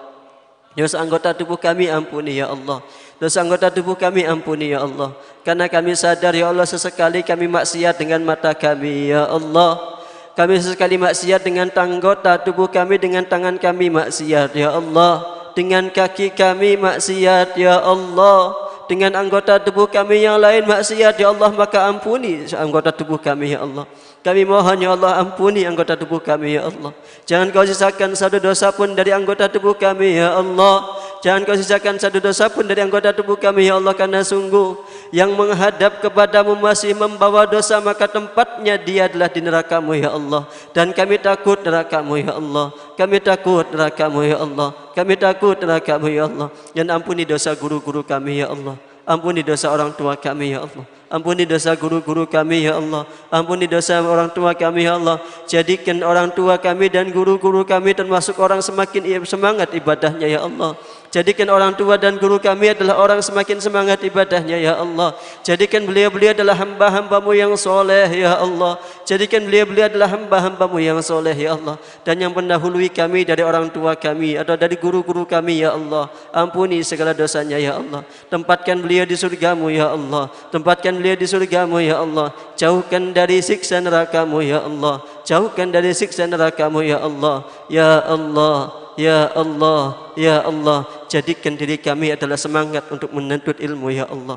Dosa anggota tubuh kami ampuni ya Allah. Dosa anggota tubuh kami ampuni ya Allah. Karena kami sadar ya Allah, sesekali kami maksiat dengan mata kami ya Allah. Kami sesekali maksiat dengan anggota tubuh kami, dengan tangan kami maksiat ya Allah. Dengan kaki kami maksiat ya Allah. Dengan anggota tubuh kami yang lain maksiat ya Allah, maka ampuni anggota tubuh kami ya Allah. Kami mohon ya Allah, ampuni anggota tubuh kami ya Allah. Jangan kau sisakan satu dosa pun dari anggota tubuh kami ya Allah. Jangan kau sisakan satu dosa pun dari anggota tubuh kami ya Allah. Karena sungguh yang menghadap kepadamu masih membawa dosa, maka tempatnya dia adalah di neraka-Mu ya Allah. Dan kami takut neraka-Mu ya Allah. Kami takut neraka-Mu ya Allah. Kami takut neraka-Mu ya Allah. Dan ampuni dosa guru-guru kami ya Allah. Ampuni dosa orang tua kami ya Allah. Ampuni dosa guru-guru kami ya Allah. Ampuni dosa orang tua kami ya Allah. Jadikan orang tua kami dan guru-guru kami termasuk orang semakin semangat ibadahnya ya Allah. Jadikan orang tua dan guru kami adalah orang semakin semangat ibadahnya ya Allah. Jadikan beliau-beliau adalah hamba-hamba-Mu yang soleh ya Allah. Jadikan beliau-beliau adalah hamba-hamba-Mu yang soleh ya Allah. Dan yang mendahului kami dari orang tua kami atau dari guru-guru kami ya Allah, ampuni segala dosanya ya Allah. Tempatkan beliau di surga-Mu ya Allah. Tempatkan beliau di surga-Mu ya Allah. Jauhkan dari siksa neraka-Mu ya Allah. Jauhkan dari siksa neraka-Mu ya Allah. Ya Allah, ya Allah, ya Allah. Jadikan diri kami adalah semangat untuk menuntut ilmu ya Allah.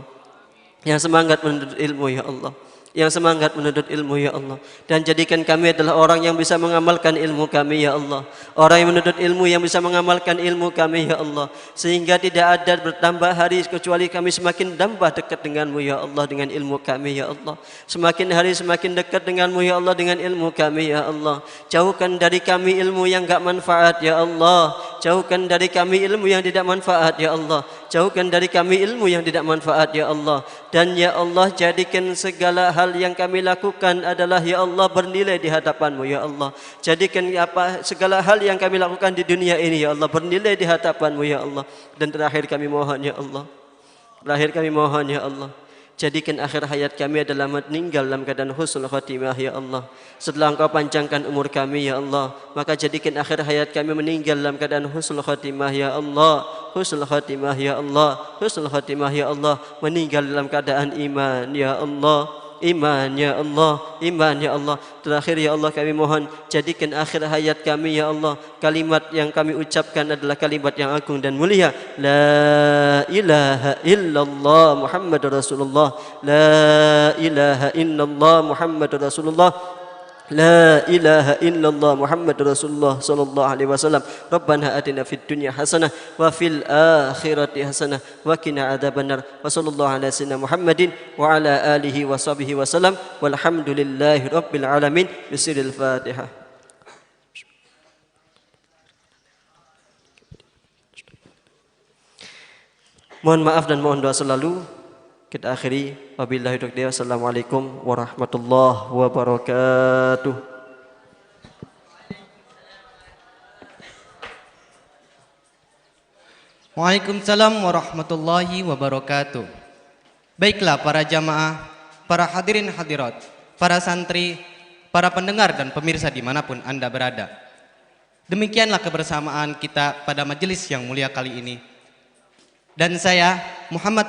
Yang semangat menuntut ilmu ya Allah. Yang semangat menuntut ilmu ya Allah. Dan jadikan kami adalah orang yang bisa mengamalkan ilmu kami ya Allah. Orang yang menuntut ilmu yang bisa mengamalkan ilmu kami ya Allah. Sehingga tidak ada bertambah hari kecuali kami semakin tambah dekat denganmu ya Allah, dengan ilmu kami ya Allah. Semakin hari semakin dekat denganmu ya Allah, dengan ilmu kami ya Allah. Jauhkan dari kami ilmu yang enggak manfaat ya Allah. Jauhkan dari kami ilmu yang tidak manfaat ya Allah. Jauhkan dari kami ilmu yang tidak manfaat ya Allah. Dan ya Allah, jadikan segala hal yang kami lakukan adalah ya Allah bernilai di hadapan-Mu ya Allah. Jadikan segala hal yang kami lakukan di dunia ini ya Allah bernilai di hadapan-Mu ya Allah. Dan terakhir kami mohon ya Allah, terakhir kami mohon ya Allah, jadikan akhir hayat kami adalah meninggal dalam keadaan husnul khatimah ya Allah. Setelah Engkau panjangkan umur kami ya Allah, maka jadikan akhir hayat kami meninggal dalam keadaan husnul khatimah ya Allah. Husnul khatimah ya Allah. Husnul khatimah ya Allah. Meninggal dalam keadaan iman ya Allah. Iman ya Allah, iman ya Allah. Terakhir ya Allah kami mohon, jadikan akhir hayat kami ya Allah kalimat yang kami ucapkan adalah kalimat yang agung dan mulia. La ilaha illallah Muhammadur Rasulullah. La ilaha illallah Muhammadur Rasulullah. La ilaha illallah Muhammadur Rasulullah sallallahu alaihi wasallam. Rabbana atina fid dunya hasanah wa fil akhirati hasanah wa qina adzabannar. Wa sallallahu ala sayyidina Muhammadin wa ala alihi wa sahbihi wasallam. Walhamdulillahi rabbil alamin. Bismillahil Fatihah. Mohon maaf dan mohon doa selalu. Kita akhiri. Wabillahi taufiq. Wassalamualaikum warahmatullahi wabarakatuh. Waalaikumsalam warahmatullahi wabarakatuh. Baiklah para jamaah, para hadirin hadirat, para santri, para pendengar dan pemirsa dimanapun Anda berada. Demikianlah kebersamaan kita pada majelis yang mulia kali ini. Dan saya, Muhammad